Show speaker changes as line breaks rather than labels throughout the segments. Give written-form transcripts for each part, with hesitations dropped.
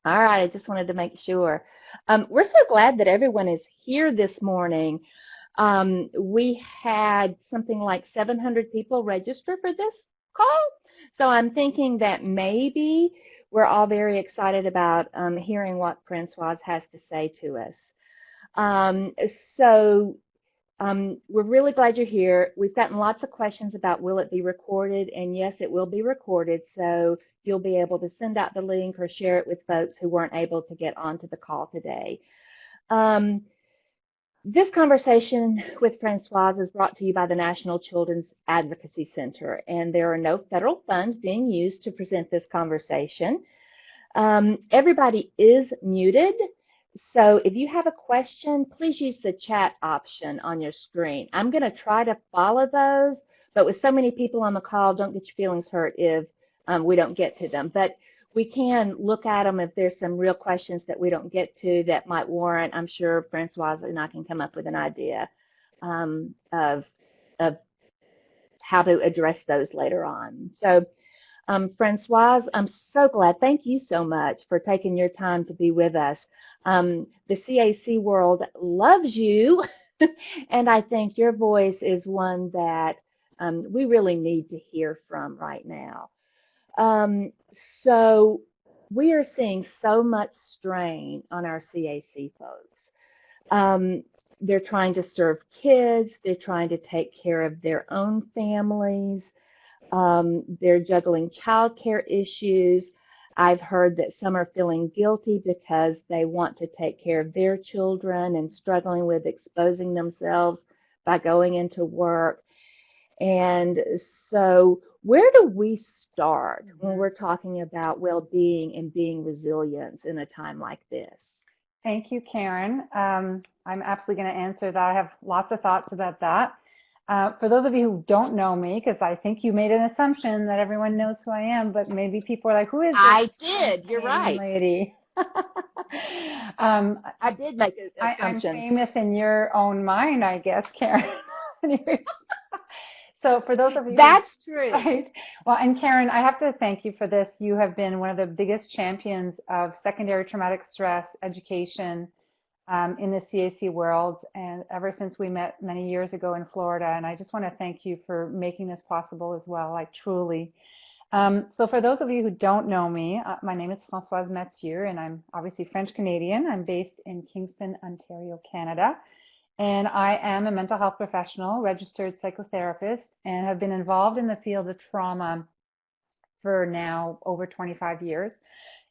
All right, I just wanted to make sure. We're so glad that everyone is here this morning. We had something like 700 people register for this call, so I'm thinking that maybe we're all very excited about hearing what Francoise has to say to us. Um, so we're really glad you're here. We've gotten lots of questions about will it be recorded, and yes, it will be recorded, so you'll be able to send out the link or share it with folks who weren't able to get onto the call today. This conversation with Francoise is brought to you by the National Children's Advocacy Center, and there are no federal funds being used to present this conversation. Everybody is muted. So if you have a question, please use the chat option on your screen. I'm going to try to follow those, but with so many people on the call, don't get your feelings hurt if we don't get to them. But we can look at them if there's some real questions that we don't get to that might warrant. I'm sure Francoise and I can come up with an idea of how to address those later on. So Francoise, I'm so glad. Thank you so much for taking your time to be with us. The CAC world loves you, and I think your voice is one that we really need to hear from right now. So we are seeing so much strain on our CAC folks. They're trying to serve kids. They're trying to take care of their own families. They're juggling childcare issues. I've heard that some are feeling guilty because they want to take care of their children and struggling with exposing themselves by going into work. And so where do we start when we're talking about well-being and being resilient in a time like this?
Thank you, Karen. I'm absolutely going to answer that. I have lots of thoughts about that. For those of you who don't know me, because I think you made an assumption that everyone knows who I am, but maybe people are like, who is this?
I did. You're right.
Lady.
I did make an assumption.
I'm famous in your own mind, I guess, Karen. So for those of you,
that's true.
Right? Well, and Karen, I have to thank you for this. You have been one of the biggest champions of secondary traumatic stress education in the CAC world, and ever since we met many years ago in Florida. And I just want to thank you for making this possible as well, like truly. So for those of you who don't know me, my name is Françoise Mathieu, and I'm obviously French-Canadian. I'm based in Kingston, Ontario, Canada. And I am a mental health professional, registered psychotherapist, and have been involved in the field of trauma for now over 25 years.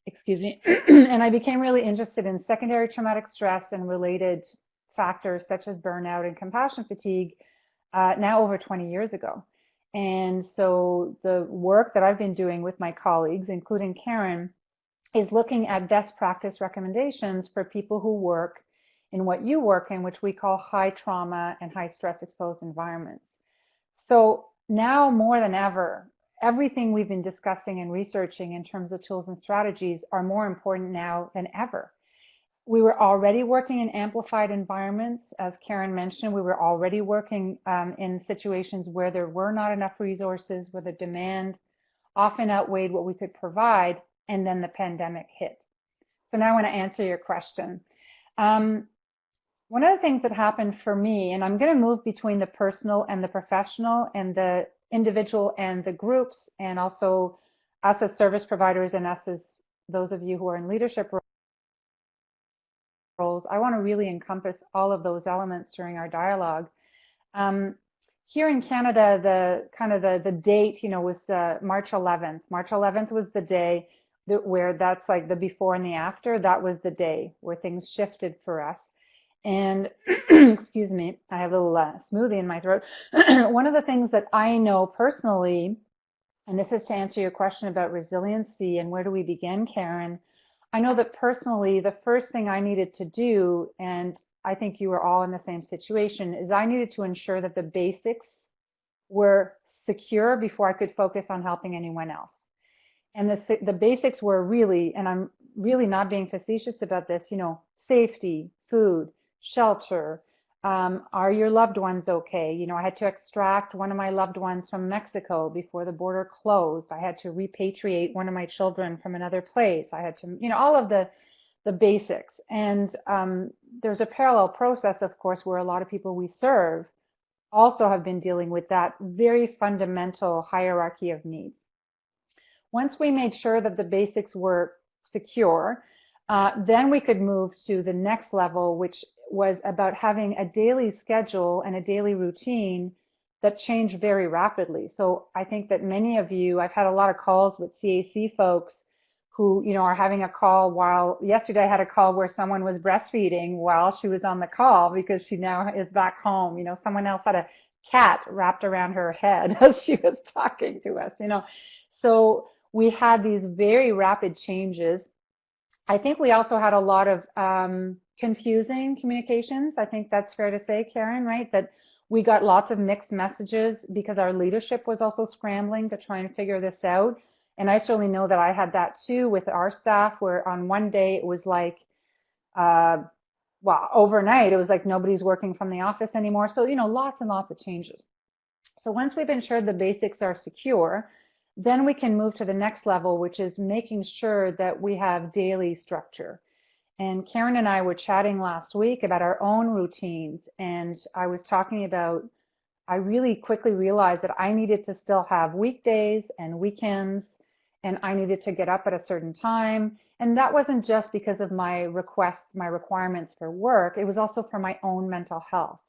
Excuse me. And I became really interested in secondary traumatic stress and related factors such as burnout and compassion fatigue now over 20 years ago. And so the work that I've been doing with my colleagues, including Karen, is looking at best practice recommendations for people who work in what you work in, which we call high trauma and high stress exposed environments. So now more than ever, everything we've been discussing and researching in terms of tools and strategies are more important now than ever. We were already working in amplified environments. As Karen mentioned, we were already working in situations where there were not enough resources, where the demand often outweighed what we could provide, and then the pandemic hit. So now I want to answer your question. One of the things that happened for me, and I'm going to move between the personal and the professional and the individual and the groups, and also us as service providers and us as those of you who are in leadership roles. I want to really encompass all of those elements during our dialogue. Here in Canada, the date, was March 11th. March 11th was the day where that's like the before and the after. That was the day where things shifted for us. And excuse me, I have a little smoothie in my throat. One of the things that I know personally, and this is to answer your question about resiliency and where do we begin, Karen, I know that personally, the first thing I needed to do, and I think you were all in the same situation, is I needed to ensure that the basics were secure before I could focus on helping anyone else. And the basics were really, and I'm really not being facetious about this, safety, food, shelter, Are your loved ones okay? You know, I had to extract one of my loved ones from Mexico before the border closed. I had to repatriate one of my children from another place. I had to, you know, all of the basics. And there's a parallel process, of course, where a lot of people we serve also have been dealing with that very fundamental hierarchy of needs. Once we made sure that the basics were secure, then we could move to the next level, which was about having a daily schedule and a daily routine that changed very rapidly. So I think that many of you, I've had a lot of calls with CAC folks who, you know, are having a call while, yesterday I had a call where someone was breastfeeding while she was on the call because she now is back home. You know, someone else had a cat wrapped around her head as she was talking to us, you know. So we had these very rapid changes. I think we also had a lot of confusing communications. I think that's fair to say, Karen, right? That we got lots of mixed messages because our leadership was also scrambling to try and figure this out. And I certainly know that I had that too with our staff, where on one day it was like, well, overnight it was like nobody's working from the office anymore. So, you know, lots and lots of changes. So once we've ensured the basics are secure, then we can move to the next level, which is making sure that we have daily structure. And Karen and I were chatting last week about our own routines, and I was talking about, I really quickly realized that I needed to still have weekdays and weekends, and I needed to get up at a certain time. And that wasn't just because of my requests, my requirements for work, it was also for my own mental health.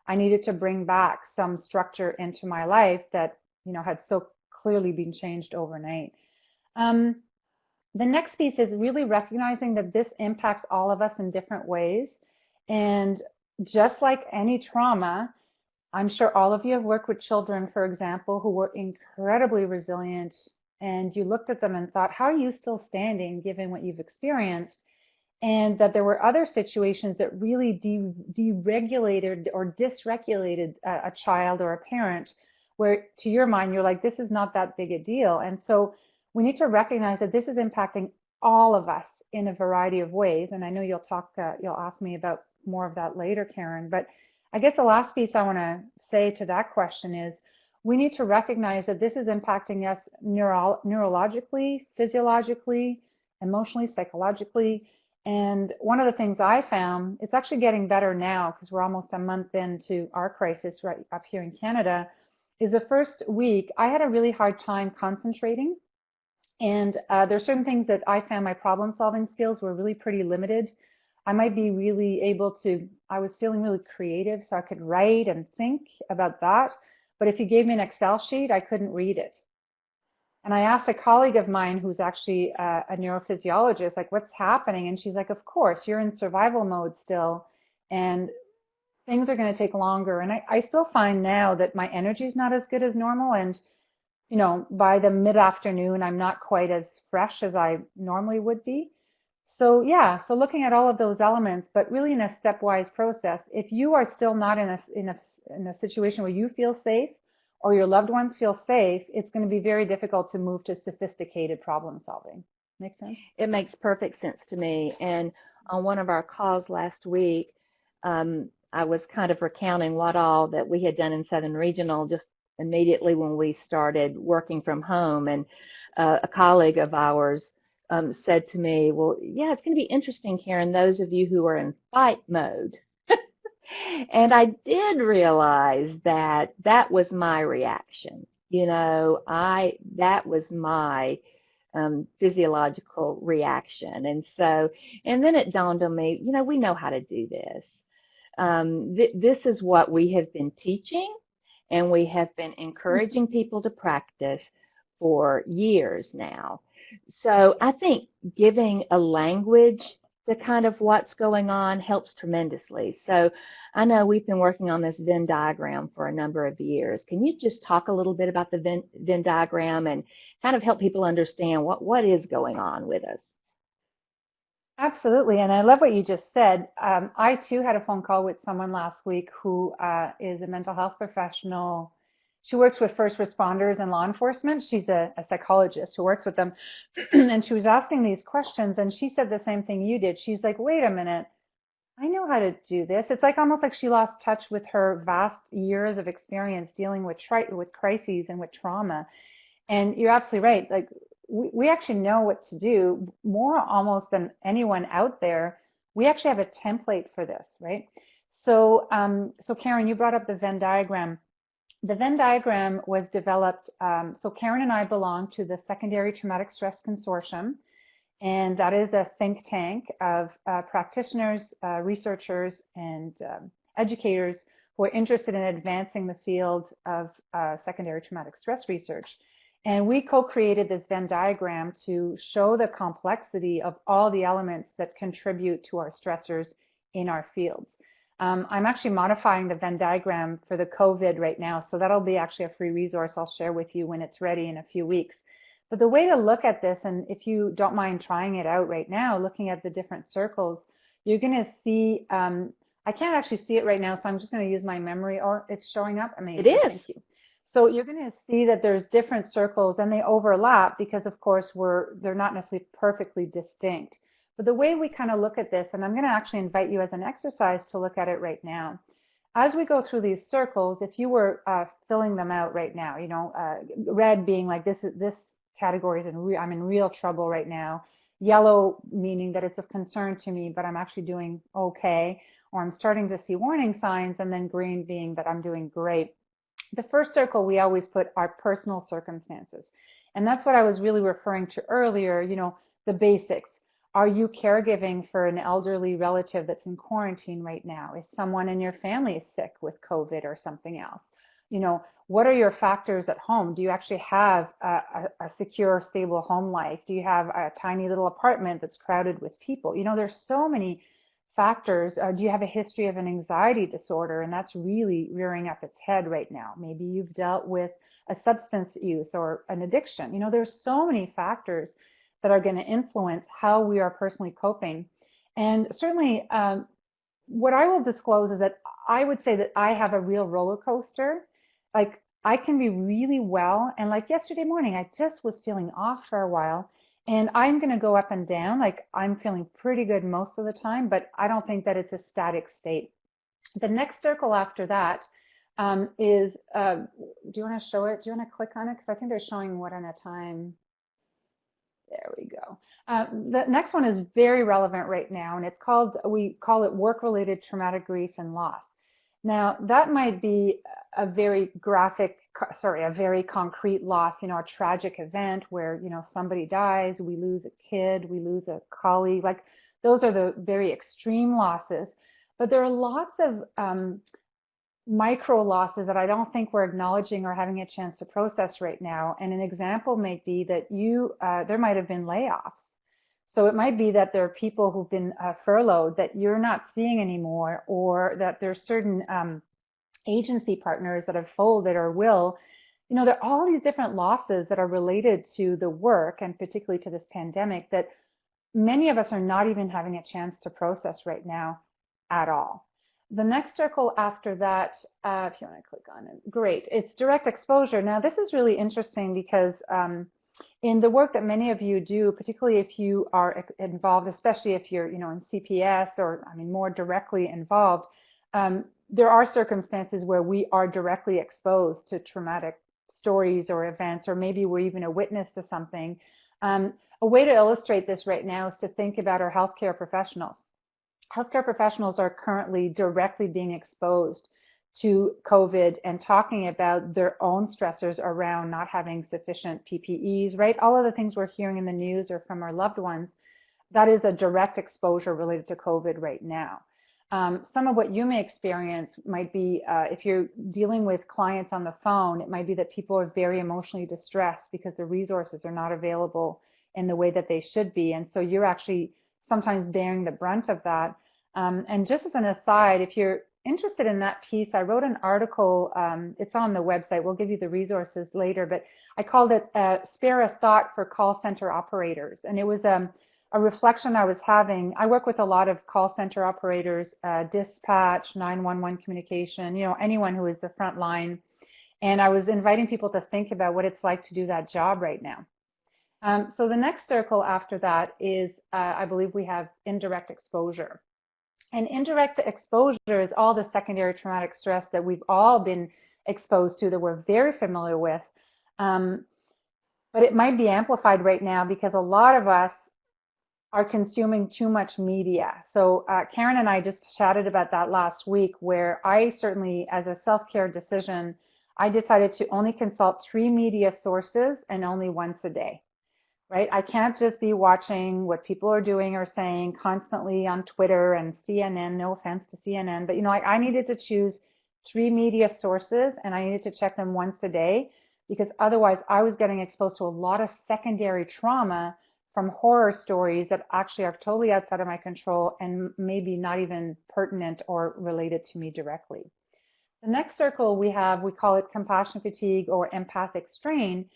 I needed to bring back some structure into my life that, you know, had so clearly been changed overnight. The next piece is really recognizing that this impacts all of us in different ways. And just like any trauma, I'm sure all of you have worked with children, for example, who were incredibly resilient, and you looked at them and thought, how are you still standing given what you've experienced? And that there were other situations that really deregulated or dysregulated a child or a parent, where to your mind, you're like, this is not that big a deal. And so we need to recognize that this is impacting all of us in a variety of ways. And I know you'll ask me about more of that later, Karen. But I guess the last piece I want to say to that question is we need to recognize that this is impacting us neurologically, physiologically, emotionally, psychologically. And one of the things I found, it's actually getting better now because we're almost a month into our crisis right up here in Canada, is the first week I had a really hard time concentrating. And there's certain things that I found my problem solving skills were really pretty limited. I might be really able to, I was feeling really creative, so I could write and think about that. But if you gave me an Excel sheet, I couldn't read it. And I asked a colleague of mine who's actually a neurophysiologist, like, what's happening? And she's like, of course, you're in survival mode still, and things are going to take longer. And I still find now that my energy is not as good as normal. And, you know, by the mid-afternoon, I'm not quite as fresh as I normally would be. So yeah, so looking at all of those elements, but really in a stepwise process. If you are still not in a situation where you feel safe or your loved ones feel safe, it's going to be very difficult to move to sophisticated problem solving. Make sense?
It makes perfect sense to me. And on one of our calls last week, I was kind of recounting what all that we had done in Southern Regional just immediately when we started working from home. And a colleague of ours said to me, well, yeah, it's going to be interesting, Karen, those of you who are in fight mode. And I did realize that that was my reaction. You know, that was my physiological reaction. And so, and then it dawned on me, you know, we know how to do this. This is what we have been teaching, and we have been encouraging people to practice for years now. So I think giving a language to kind of what's going on helps tremendously. So I know we've been working on this Venn diagram for a number of years. Can you just talk a little bit about the Venn diagram and kind of help people understand what is going on with us?
Absolutely, and I love what you just said. I too had a phone call with someone last week who is a mental health professional. She works with first responders and law enforcement. She's a psychologist who works with them. And she was asking these questions, and she said the same thing you did. She's like, wait a minute, I know how to do this. It's like almost like she lost touch with her vast years of experience dealing with crises and with trauma. And you're absolutely right. Like we actually know what to do more almost than anyone out there. We actually have a template for this, right? So, so Karen, you brought up the Venn diagram. The Venn diagram was developed. So Karen and I belong to the Secondary Traumatic Stress Consortium, and that is a think tank of practitioners, researchers, and educators who are interested in advancing the field of secondary traumatic stress research. And we co-created this Venn diagram to show the complexity of all the elements that contribute to our stressors in our fields. I'm actually modifying the Venn diagram for the COVID right now, so that'll be actually a free resource I'll share with you when it's ready in a few weeks. But the way to look at this, and if you don't mind trying it out right now, looking at the different circles, you're going to see, I can't actually see it right now, so I'm just going to use my memory. Or it's showing up. Amazing.
It is.
Thank you. So you're going to see that there's different circles, and they overlap because, of course, they're not necessarily perfectly distinct. But the way we kind of look at this, and I'm going to actually invite you as an exercise to look at it right now. As we go through these circles, if you were filling them out right now, you know, red being like this category is I'm in real trouble right now. Yellow meaning that it's of concern to me, but I'm actually doing okay, or I'm starting to see warning signs, and then green being that I'm doing great. The first circle we always put our personal circumstances. And that's what I was really referring to earlier, you know, the basics. Are you caregiving for an elderly relative that's in quarantine right now? Is someone in your family sick with COVID or something else? You know, what are your factors at home? Do you actually have a secure, stable home life? Do you have a tiny little apartment that's crowded with people? You know, there's so many factors. Do you have a history of an anxiety disorder? And that's really rearing up its head right now. Maybe you've dealt with a substance use or an addiction. You know, there's so many factors that are going to influence how we are personally coping. And certainly what I will disclose is that I would say that I have a real roller coaster. Like I can be really well, and like yesterday morning, I just was feeling off for a while, and I'm going to go up and down. Like I'm feeling pretty good most of the time, but I don't think that it's a static state. The next circle after that is, do you want to show it? Do you want to click on it? Because I think they're showing one at a time. There we go. The next one is very relevant right now, and it's called, we call it work-related traumatic grief and loss. Now, that might be a very a very concrete loss, you know, a tragic event where, you know, somebody dies, we lose a kid, we lose a colleague, like those are the very extreme losses. But there are lots of micro losses that I don't think we're acknowledging or having a chance to process right now. And an example might be that there might have been layoffs. So it might be that there are people who've been furloughed that you're not seeing anymore, or that there's certain agency partners that have folded or will. You know, there are all these different losses that are related to the work, and particularly to this pandemic, that many of us are not even having a chance to process right now at all. The next circle after that, if you want to click on it, great, it's direct exposure. Now, this is really interesting because in the work that many of you do, particularly if you are involved, especially if you're, you know, in CPS or, I mean, more directly involved, there are circumstances where we are directly exposed to traumatic stories or events, or maybe we're even a witness to something. A way to illustrate this right now is to think about our healthcare professionals. Healthcare professionals are currently directly being exposed to COVID and talking about their own stressors around not having sufficient PPEs, right? All of the things we're hearing in the news or from our loved ones, that is a direct exposure related to COVID right now. Some of what you may experience might be, if you're dealing with clients on the phone, it might be that people are very emotionally distressed because the resources are not available in the way that they should be. And so you're actually sometimes bearing the brunt of that. And just as an aside, if you're interested in that piece, I wrote an article, it's on the website, we'll give you the resources later, but I called it Spare a Thought for Call Center Operators. And it was a reflection I was having. I work with a lot of call center operators, dispatch, 911 communication, you know, anyone who is the front line. And I was inviting people to think about what it's like to do that job right now. So the next circle after that is, I believe we have indirect exposure. And indirect exposure is all the secondary traumatic stress that we've all been exposed to, that we're very familiar with. But it might be amplified right now because a lot of us are consuming too much media. So Karen and I just chatted about that last week, where I certainly, as a self-care decision, I decided to only consult 3 media sources and only once a day, right? I can't just be watching what people are doing or saying constantly on Twitter and CNN, no offense to CNN, but I needed to choose 3 media sources and I needed to check them once a day, because otherwise I was getting exposed to a lot of secondary trauma from horror stories that actually are totally outside of my control and maybe not even pertinent or related to me directly. The next circle we call it compassion fatigue or empathic strain.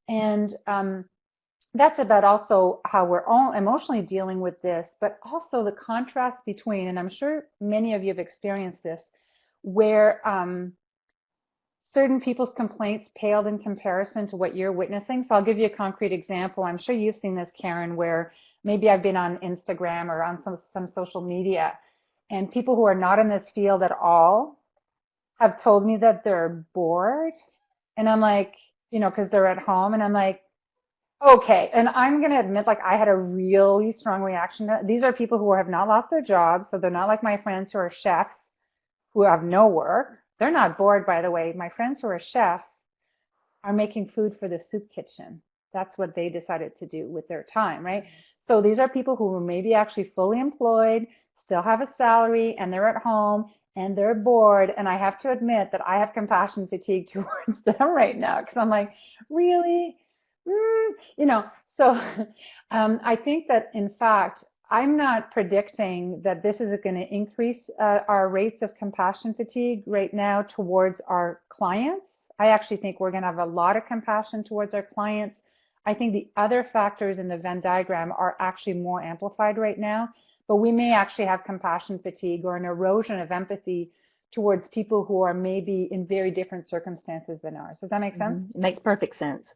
And that's about also how we're all emotionally dealing with this, but also the contrast between, and I'm sure many of you have experienced this, where certain people's complaints paled in comparison to what you're witnessing. So I'll give you a concrete example. I'm sure you've seen this, Karen, where maybe I've been on Instagram or on some social media, and people who are not in this field at all have told me that they're bored. And I'm like, because they're at home, and I'm like, okay. And I'm going to admit, like, I had a really strong reaction to it. These are people who have not lost their jobs, so they're not like my friends who are chefs who have no work. They're not bored, by the way. My friends who are chefs are making food for the soup kitchen. That's what they decided to do with their time, right? So these are people who were maybe actually fully employed, still have a salary, and they're at home, and they're bored. And I have to admit that I have compassion fatigue towards them right now, because I'm like, really? So I think that, in fact, I'm not predicting that this is going to increase our rates of compassion fatigue right now towards our clients. I actually think we're going to have a lot of compassion towards our clients. I think the other factors in the Venn diagram are actually more amplified right now, but we may actually have compassion fatigue or an erosion of empathy towards people who are maybe in very different circumstances than ours. Does that make sense?
It makes perfect sense.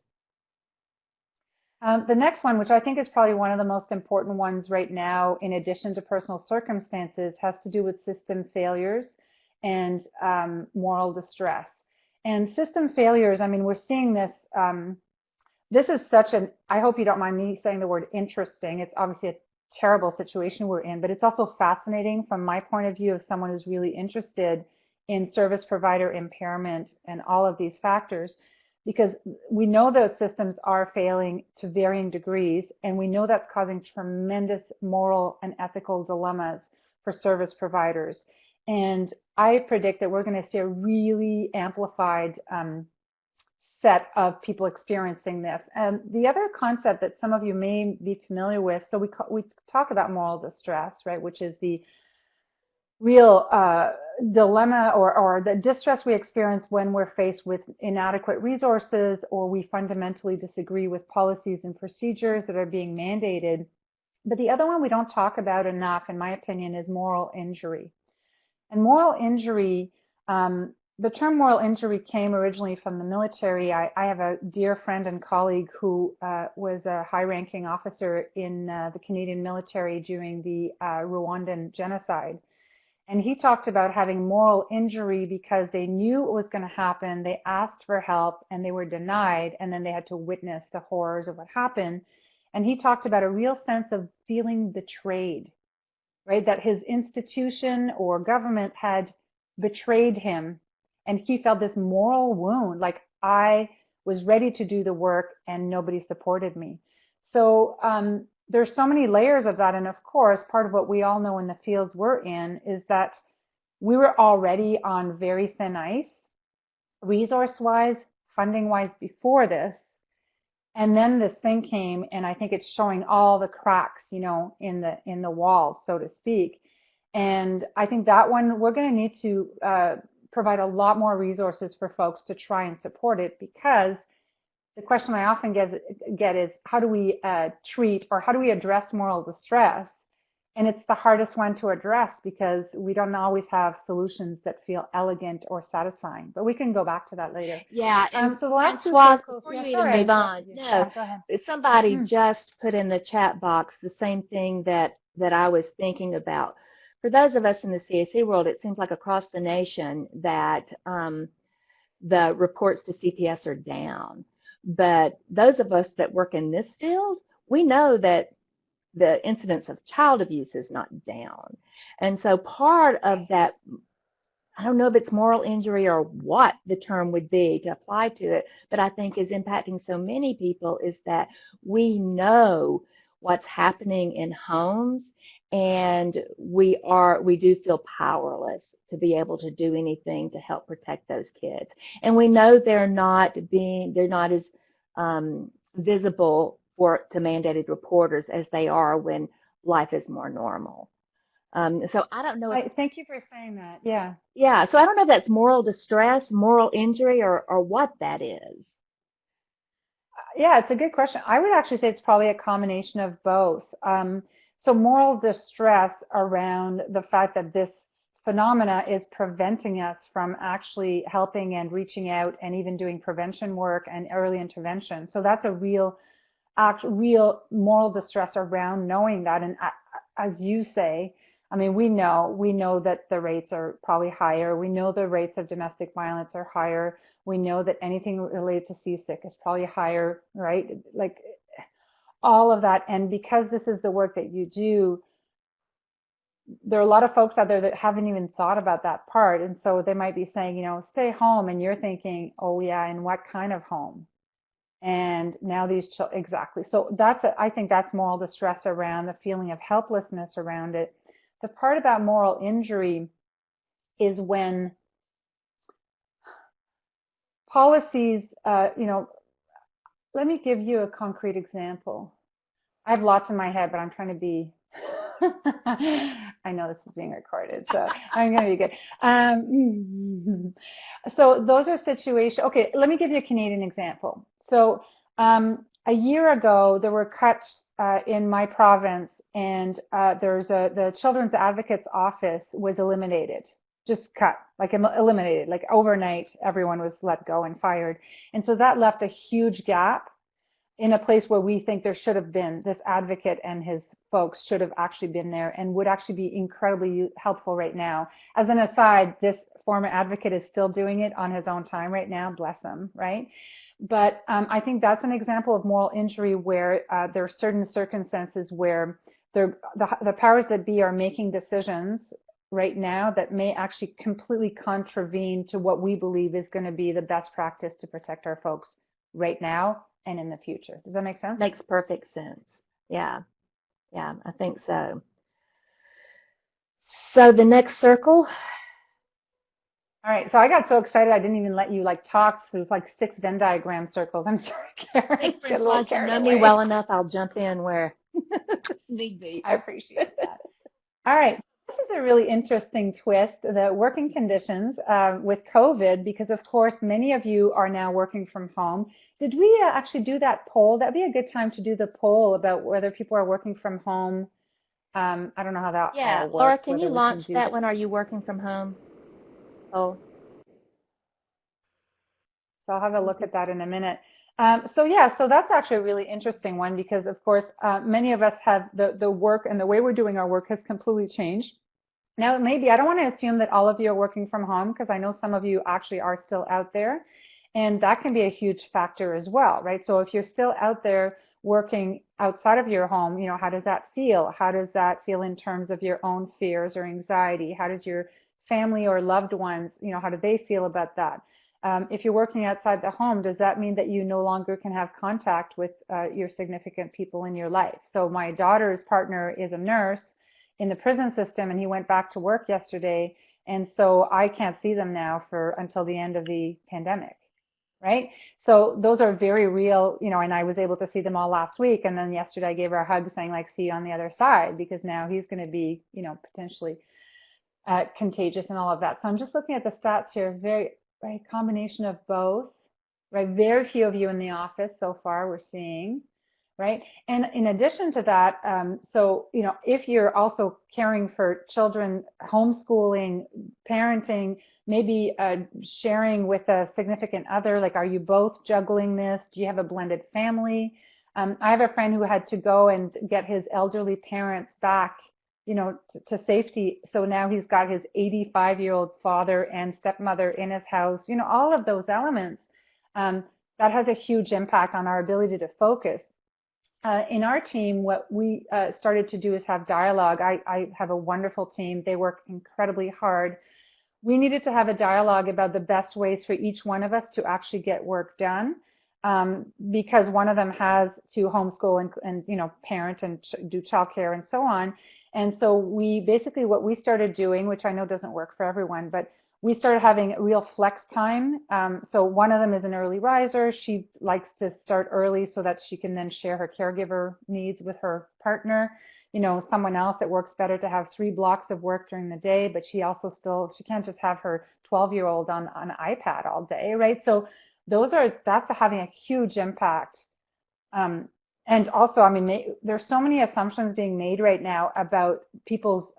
The next one, which I think is probably one of the most important ones right now, in addition to personal circumstances, has to do with system failures and moral distress. And system failures, I mean, we're seeing this. This is such an, I hope you don't mind me saying the word interesting. It's obviously a terrible situation we're in, but it's also fascinating from my point of view of someone who's really interested in service provider impairment and all of these factors, because we know those systems are failing to varying degrees, and we know that's causing tremendous moral and ethical dilemmas for service providers. And I predict that we're going to see a really amplified set of people experiencing this. And the other concept that some of you may be familiar with, so we talk about moral distress, right, which is the real dilemma or the distress we experience when we're faced with inadequate resources, or we fundamentally disagree with policies and procedures that are being mandated. But the other one we don't talk about enough, in my opinion, is moral injury. And moral injury, the term moral injury came originally from the military. I have a dear friend and colleague who was a high-ranking officer in the Canadian military during the Rwandan genocide. And he talked about having moral injury because they knew it was going to happen. They asked for help and they were denied, and then they had to witness the horrors of what happened. And he talked about a real sense of feeling betrayed, right? That his institution or government had betrayed him, and he felt this moral wound, like I was ready to do the work and nobody supported me. So there's so many layers of that. And of course, part of what we all know in the fields we're in is that we were already on very thin ice, resource-wise, funding-wise, before this. And then this thing came, and I think it's showing all the cracks, in the wall, so to speak. And I think that one, we're going to need to provide a lot more resources for folks to try and support it, because the question I often get is, how do we treat, or how do we address moral distress? And it's the hardest one to address because we don't always have solutions that feel elegant or satisfying. But we can go back to that later.
Yeah, and
so the last
before you even move on,
go ahead.
Somebody just put in the chat box the same thing that I was thinking about. for those of us in the CAC world, it seems like across the nation that the reports to CPS are down. But those of us that work in this field, we know that the incidence of child abuse is not down. And so part of that, I don't know if it's moral injury or what the term would be to apply to it, but I think is impacting so many people is that we know what's happening in homes, and we do feel powerless to be able to do anything to help protect those kids. And we know they're not as visible to mandated reporters as they are when life is more normal. So I don't know.
Thank you for saying that. Yeah.
Yeah. So I don't know if that's moral distress, moral injury, or what that is.
Yeah, it's a good question. I would actually say it's probably a combination of both. So moral distress around the fact that this phenomena is preventing us from actually helping and reaching out and even doing prevention work and early intervention. So that's a real moral distress around knowing that. And as you say, I mean, we know that the rates are probably higher. We know the rates of domestic violence are higher. We know that anything related to CSIC is probably higher, right? Like all of that. And because this is the work that you do, there are a lot of folks out there that haven't even thought about that part. And so they might be saying, stay home. And you're thinking, oh yeah, and what kind of home? And now these children, exactly. So I think that's moral distress around the feeling of helplessness around it. The part about moral injury is when policies, let me give you a concrete example. I have lots in my head, but I'm trying to be, I know this is being recorded, so I'm going to be good. So those are situations, okay, let me give you a Canadian example. So a year ago, there were cuts in my province, and the Children's Advocate's Office was eliminated, just cut, like eliminated, like overnight, everyone was let go and fired. And so that left a huge gap in a place where we think there should have been. This advocate and his folks should have actually been there and would actually be incredibly helpful right now. As an aside, this former advocate is still doing it on his own time right now, bless him, right? But I think that's an example of moral injury where there are certain circumstances where the powers that be are making decisions right now that may actually completely contravene to what we believe is going to be the best practice to protect our folks right now and in the future. Does that make sense?
Makes perfect sense. Yeah. Yeah, I think so. So the next circle.
All right, so I got so excited I didn't even let you talk through 6 Venn diagram circles. I'm sorry, Karen.
Thanks, Franciouse. You know me well enough. I'll jump in where need be.
I appreciate that. All right, this is a really interesting twist, the working conditions with COVID, because of course many of you are now working from home. Did we actually do that poll? That'd be a good time to do the poll about whether people are working from home. I don't know how that all works.
Laura, can you launch that one? Are you working from home? Oh.
So I'll have a look at that in a minute. So that's actually a really interesting one because, of course, many of us have the work and the way we're doing our work has completely changed. Now, maybe I don't want to assume that all of you are working from home because I know some of you actually are still out there, and that can be a huge factor as well, right? So if you're still out there working outside of your home, how does that feel? How does that feel in terms of your own fears or anxiety? How does your family or loved ones, how do they feel about that? If you're working outside the home, does that mean that you no longer can have contact with your significant people in your life? So my daughter's partner is a nurse in the prison system, and he went back to work yesterday, and so I can't see them now until the end of the pandemic, right? So those are very real, and I was able to see them all last week, and then yesterday I gave her a hug saying, see you on the other side, because now he's going to be, potentially contagious and all of that. So I'm just looking at the stats here, right, combination of both, right? Very few of you in the office so far we're seeing, right? And in addition to that, if you're also caring for children, homeschooling, parenting, maybe sharing with a significant other, are you both juggling this? Do you have a blended family? I have a friend who had to go and get his elderly parents back to safety. So now he's got his 85-year-old father and stepmother in his house, all of those elements. That has a huge impact on our ability to focus. In our team, what we started to do is have dialogue. I have a wonderful team. They work incredibly hard. We needed to have a dialogue about the best ways for each one of us to actually get work done, because one of them has to homeschool and parent and do childcare and so on. And so we basically, what we started doing, which I know doesn't work for everyone, but we started having real flex time. So one of them is an early riser. She likes to start early so that she can then share her caregiver needs with her partner. Someone else, it works better to have 3 blocks of work during the day, but she can't just have her 12-year-old on an iPad all day, right? So that's having a huge impact. And also, there's so many assumptions being made right now about people's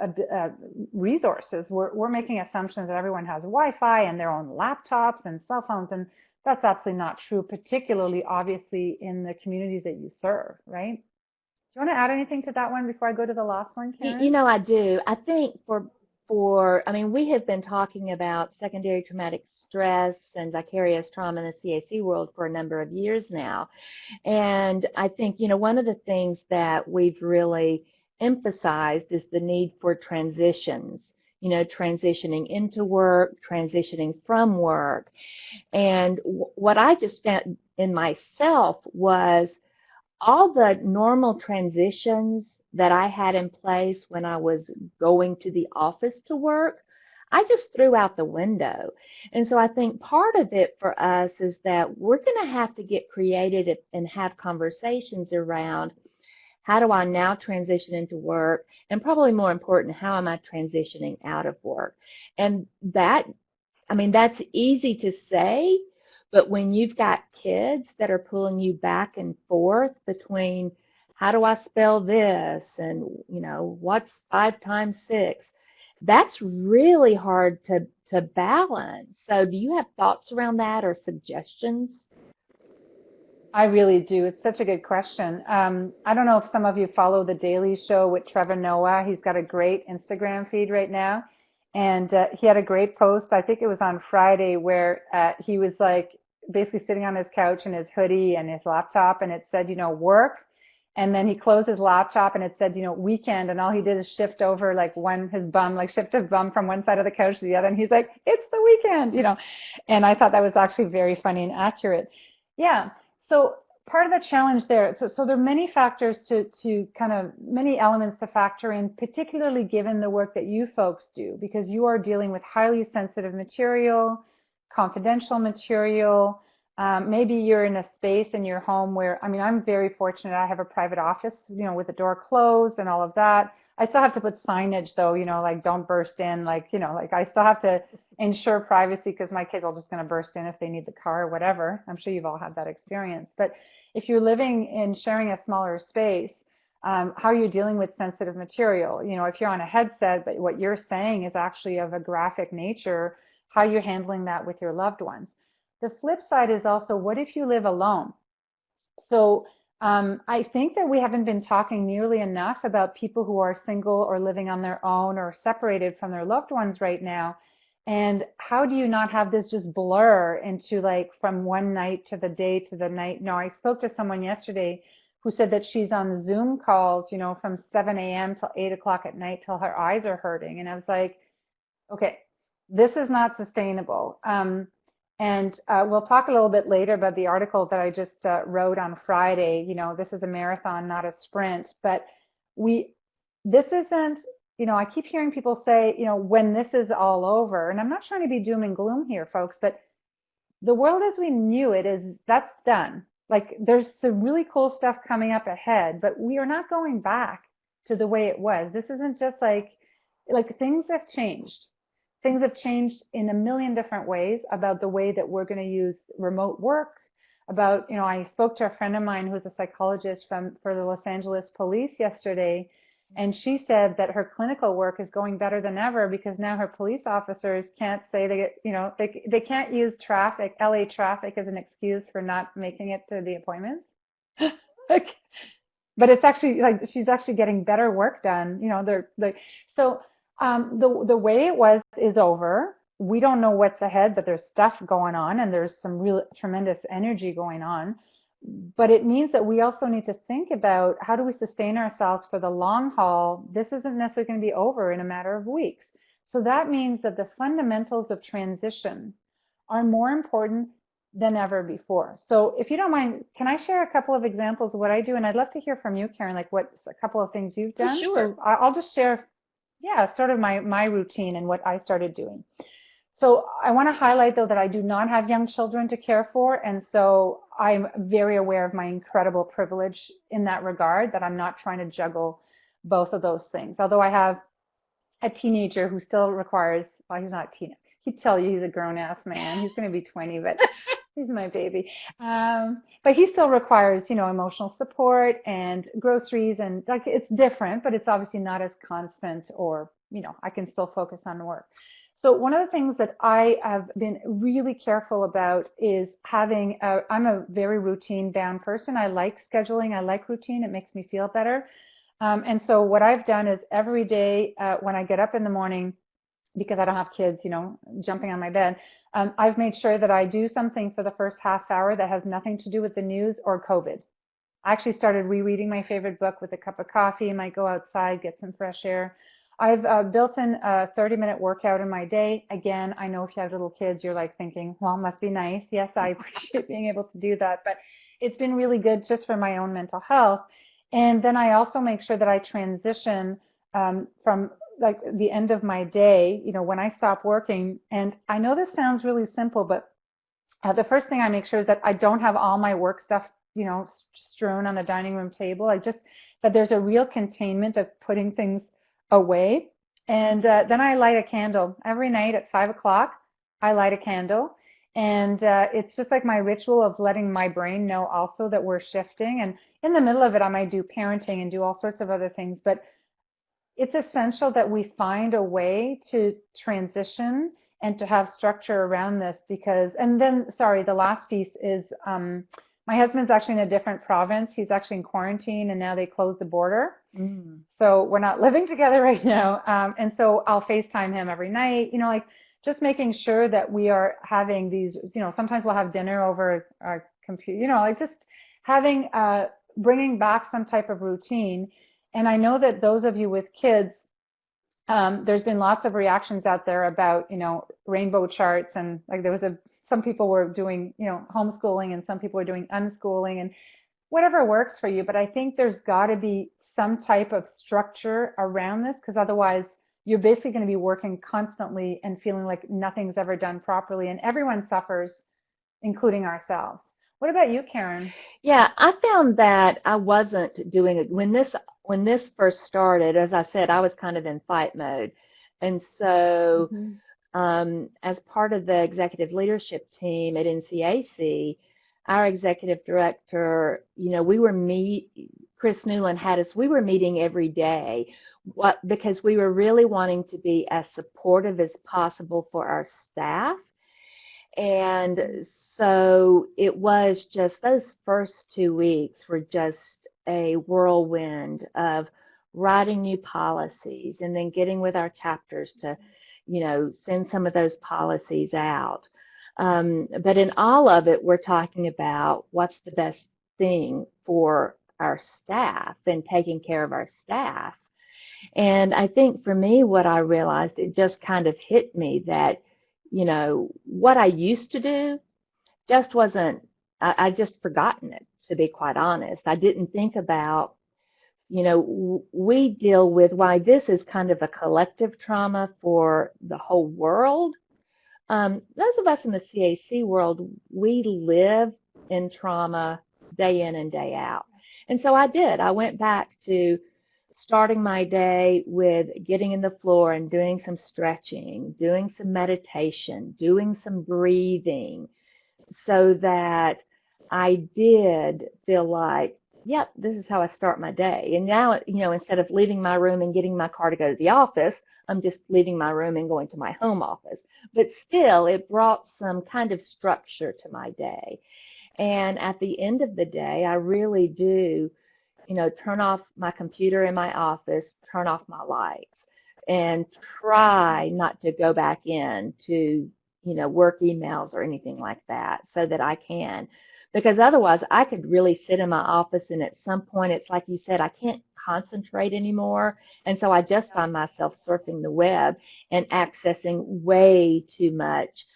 resources. We're making assumptions that everyone has Wi-Fi and their own laptops and cell phones, and that's absolutely not true, particularly, obviously, in the communities that you serve, right? Do you want to add anything to that one before I go to the last one, Karen?
I do. I think we have been talking about secondary traumatic stress and vicarious trauma in the CAC world for a number of years now. And I think, one of the things that we've really emphasized is the need for transitions, transitioning into work, transitioning from work. And what I just found in myself was all the normal transitions that I had in place when I was going to the office to work, I just threw out the window. And so I think part of it for us is that we're going to have to get creative and have conversations around how do I now transition into work, and probably more important, how am I transitioning out of work? And that's easy to say, but when you've got kids that are pulling you back and forth between how do I spell this and, what's 5 times 6, that's really hard to balance. So do you have thoughts around that or suggestions?
I really do. It's such a good question. I don't know if some of you follow The Daily Show with Trevor Noah. He's got a great Instagram feed right now. And he had a great post, I think it was on Friday, where he was basically sitting on his couch in his hoodie and his laptop, and it said, work. And then he closed his laptop and it said, weekend. And all he did is shift over shift his bum from one side of the couch to the other. And he's like, it's the weekend, And I thought that was actually very funny and accurate. Yeah. So part of the challenge there, so there are many factors to kind of many elements to factor in, particularly given the work that you folks do, because you are dealing with highly sensitive material, confidential material. Maybe you're in a space in your home where, I'm very fortunate. I have a private office, with the door closed and all of that. I still have to put signage though, don't burst in, I still have to ensure privacy because my kids are just going to burst in if they need the car or whatever. I'm sure you've all had that experience. But if you're living and sharing a smaller space, how are you dealing with sensitive material? If you're on a headset, but what you're saying is actually of a graphic nature, how are you handling that with your loved ones? The flip side is also, what if you live alone? So I think that we haven't been talking nearly enough about people who are single or living on their own or separated from their loved ones right now. And how do you not have this just blur into from one night to the day to the night? No, I spoke to someone yesterday who said that she's on Zoom calls, from 7 a.m. till 8 o'clock at night till her eyes are hurting. And I was like, okay, this is not sustainable. And we'll talk a little bit later about the article that I just wrote on Friday. This is a marathon, not a sprint. But this isn't, I keep hearing people say, when this is all over, and I'm not trying to be doom and gloom here, folks, but the world as we knew it that's done. There's some really cool stuff coming up ahead, but we are not going back to the way it was. This isn't just things have changed. Things have changed in a million different ways about the way that we're going to use remote work, about, I spoke to a friend of mine who's a psychologist for the Los Angeles police yesterday, and she said that her clinical work is going better than ever because now her police officers can't say they can't use LA traffic as an excuse for not making it to the appointments. but it's actually like she's actually getting better work done. You know, so the way it was is over. We don't know what's ahead, but there's stuff going on, and there's some real tremendous energy going on. But it means that we also need to think about how do we sustain ourselves for the long haul. This isn't necessarily going to be over in a matter of weeks. So that means that the fundamentals of transition are more important than ever before. So if you don't mind, can I share a couple of examples of what I do? And I'd love to hear from you, Karen, like what a couple of things you've done.
Sure.
So I'll just share, yeah, sort of my routine and what I started doing. So I want to highlight, though, that I do not have young children to care for, and so I'm very aware of my incredible privilege in that regard, that I'm not trying to juggle both of those things. Although I have a teenager who still requires, well, he's not a teenager. He'd tell you he's a grown-ass man. He's going to be 20, but he's my baby. But he still requires, you know, emotional support and groceries, and like it's different, but it's obviously not as constant, or, you know, I can still focus on work. So one of the things that I have been really careful about is having, I'm a very routine bound person. I like scheduling. I like routine. It makes me feel better. And so what I've done is every day when I get up in the morning, because I don't have kids, you know, jumping on my bed, I've made sure that I do something for the first half hour that has nothing to do with the news or COVID. I actually started rereading my favorite book with a cup of coffee. Might go outside, get some fresh air. I've built in a 30-minute workout in my day. Again, I know if you have little kids, you're like thinking, well, it must be nice. Yes, I appreciate being able to do that, but it's been really good just for my own mental health. And then I also make sure that I transition from like the end of my day, you know, when I stop working. And I know this sounds really simple, but the first thing I make sure is that I don't have all my work stuff, you know, strewn on the dining room table. That there's a real containment of putting things away. And then I light a candle every night at 5 o'clock. I light a candle, and it's just like my ritual of letting my brain know also that we're shifting. And in the middle of it, I might do parenting and do all sorts of other things, but it's essential that we find a way to transition and to have structure around this, because, and then, sorry, the last piece is my husband's actually in a different province. He's actually in quarantine, and now they closed the border. So we're not living together right now. And so I'll FaceTime him every night, you know, like just making sure that we are having these, you know, sometimes we'll have dinner over our computer, you know, like just having, bringing back some type of routine. And I know that those of you with kids, there's been lots of reactions out there about, you know, rainbow charts, and like there was some people were doing, you know, homeschooling, and some people were doing unschooling, and whatever works for you. But I think there's got to be some type of structure around this, because otherwise you're basically going to be working constantly and feeling like nothing's ever done properly, and everyone suffers, including ourselves. What about you, Karen?
Yeah, I found that I wasn't doing it when this first started. As I said, I was kind of in fight mode, and so as part of the executive leadership team at NCAC, our executive director, you know, Chris Newland had us, we were meeting every day because we were really wanting to be as supportive as possible for our staff. And so it was just, those first 2 weeks were just a whirlwind of writing new policies and then getting with our chapters to, you know, send some of those policies out. But in all of it, we're talking about what's the best thing for our staff and taking care of our staff. And I think for me, what I realized, it just kind of hit me that, you know, what I used to do just wasn't, I just forgotten it, to be quite honest. I didn't think about, you know, we deal with why this is kind of a collective trauma for the whole world. Those of us in the CAC world, we live in trauma day in and day out. And so I went back to starting my day with getting in the floor and doing some stretching, doing some meditation, doing some breathing, so that I did feel like, yep, this is how I start my day. And now, you know, instead of leaving my room and getting my car to go to the office, I'm just leaving my room and going to my home office. But still, it brought some kind of structure to my day. And at the end of the day, I really do turn off my computer in my office, turn off my lights, and try not to go back in to, work emails or anything like that so that I can. Because otherwise I could really sit in my office and at some point it's like you said, I can't concentrate anymore. And so I just find myself surfing the web and accessing way too much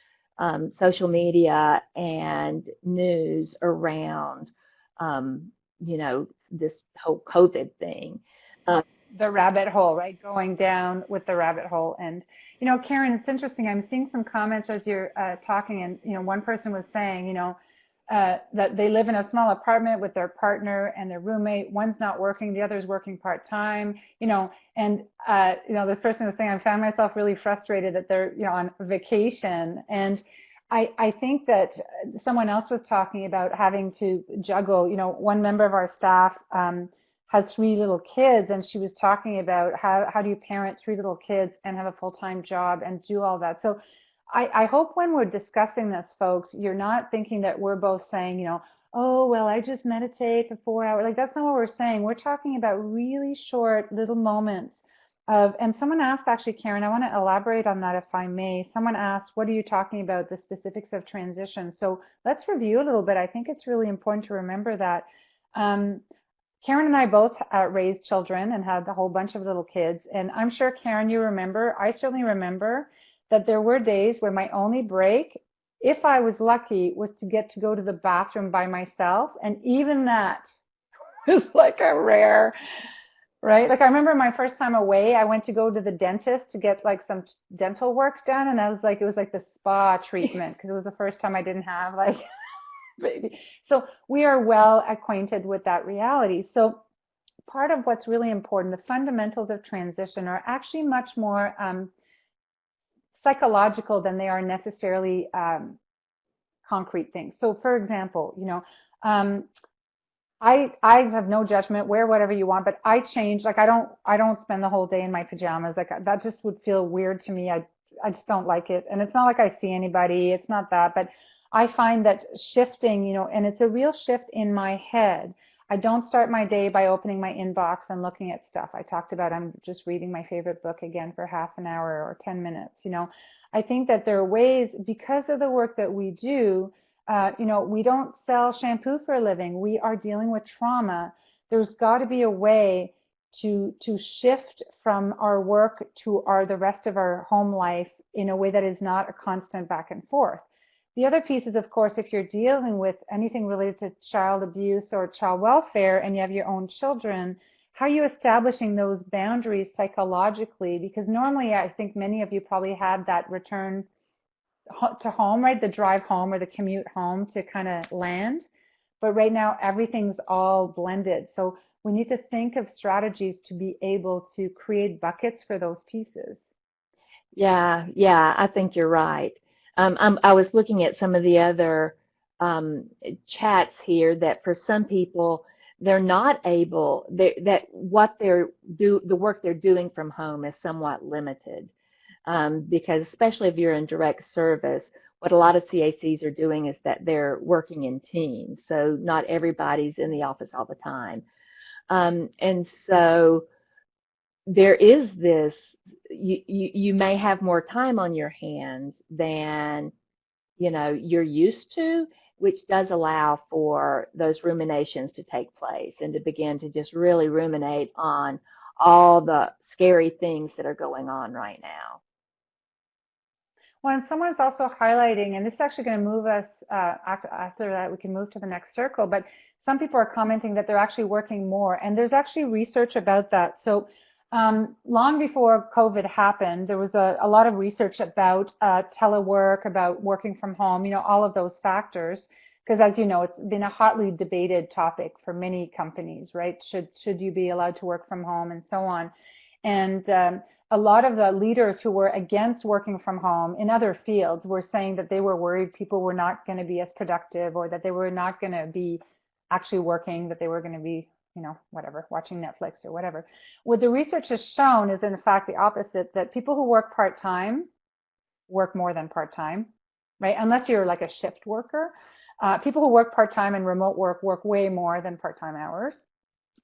social media and news around, this whole COVID thing.
The rabbit hole, right? Going down with the rabbit hole. And, Karen, it's interesting. I'm seeing some comments as you're talking, and, one person was saying, that they live in a small apartment with their partner and their roommate. One's not working, the other's working part-time, and, this person was saying, I found myself really frustrated that they're, on vacation. And I think that someone else was talking about having to juggle, one member of our staff has 3 little kids, and she was talking about how do you parent 3 little kids and have a full-time job and do all that. So I hope when we're discussing this, folks, you're not thinking that we're both saying, oh, well, I just meditate for 4 hours. Like, that's not what we're saying. We're talking about really short little moments of, and someone asked, actually, Karen, I want to elaborate on that if I may. Someone asked, what are you talking about, the specifics of transition? So let's review a little bit. I think it's really important to remember that. Karen and I both raised children and had a whole bunch of little kids. And I'm sure, Karen, you remember, I certainly remember that there were days where my only break, if I was lucky, was to get to go to the bathroom by myself. And even that was like a rare, right? Like, I remember my first time away, I went to go to the dentist to get like some dental work done. And I was like, it was like the spa treatment because it was the first time I didn't have like baby. So we are well acquainted with that reality. So part of what's really important, the fundamentals of transition are actually much more psychological than they are necessarily concrete things. So for example, I have no judgment, wear whatever you want, but I change. Like, I don't spend the whole day in my pajamas. Like, that just would feel weird to me. I just don't like it. And it's not like I see anybody, it's not that, but I find that shifting, and it's a real shift in my head. I don't start my day by opening my inbox and looking at stuff. I talked about I'm just reading my favorite book again for half an hour or 10 minutes. I think that there are ways, because of the work that we do, we don't sell shampoo for a living. We are dealing with trauma. There's got to be a way to shift from our work to the rest of our home life in a way that is not a constant back and forth. The other piece is, of course, if you're dealing with anything related to child abuse or child welfare and you have your own children, how are you establishing those boundaries psychologically? Because normally, I think many of you probably had that return to home, right? The drive home or the commute home to kind of land. But right now, everything's all blended. So we need to think of strategies to be able to create buckets for those pieces.
Yeah, I think you're right. I was looking at some of the other chats here that for some people, they're not able, the work they're doing from home is somewhat limited. Because especially if you're in direct service, what a lot of CACs are doing is that they're working in teams. So not everybody's in the office all the time. And so there is this, you may have more time on your hands than, you're used to, which does allow for those ruminations to take place and to begin to just really ruminate on all the scary things that are going on right now.
Well, and someone's also highlighting, and this is actually going to move us, after that we can move to the next circle, but some people are commenting that they're actually working more, and there's actually research about that. So long before COVID happened, there was a lot of research about telework, about working from home, all of those factors, because as you know, it's been a hotly debated topic for many companies, right? Should you be allowed to work from home and so on. And a lot of the leaders who were against working from home in other fields were saying that they were worried people were not going to be as productive, or that they were not going to be actually working, that they were going to be, whatever, watching Netflix or whatever. What the research has shown is in fact the opposite, that people who work part-time work more than part-time, right? Unless you're like a shift worker. People who work part-time and remote work way more than part-time hours.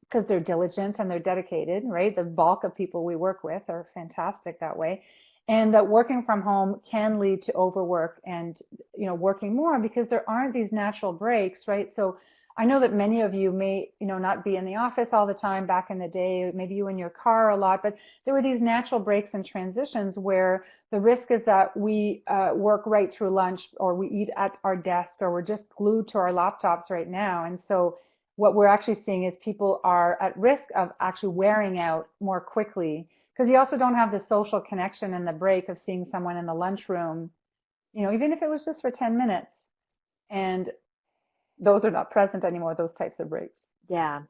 because they're diligent and they're dedicated, right? The bulk of people we work with are fantastic that way. And that working from home can lead to overwork and, working more because there aren't these natural breaks, right? So I know that many of you may, not be in the office all the time back in the day, maybe you in your car a lot, but there were these natural breaks and transitions where the risk is that we work right through lunch, or we eat at our desk, or we're just glued to our laptops right now. And so what we're actually seeing is people are at risk of actually wearing out more quickly, because you also don't have the social connection and the break of seeing someone in the lunchroom, even if it was just for 10 minutes. And those are not present anymore, those types of breaks.
Yeah.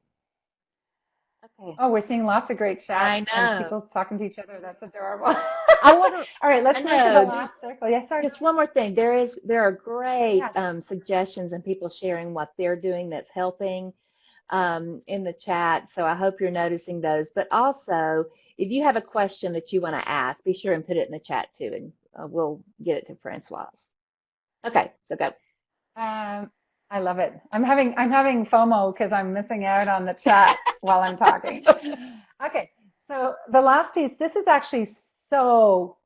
Okay.
Oh, we're seeing lots of great chats.
I know.
And people talking to each other. That's adorable.
I wonder.
All right, let's move to the last circle. Yes, sorry.
Just one more thing. There are great suggestions and people sharing what they're doing that's helping in the chat. So I hope you're noticing those. But also, if you have a question that you want to ask, be sure and put it in the chat too, and we'll get it to Francoise. Okay, so go.
I love it. I'm having FOMO because I'm missing out on the chat while I'm talking. Okay, so the last piece, this is actually so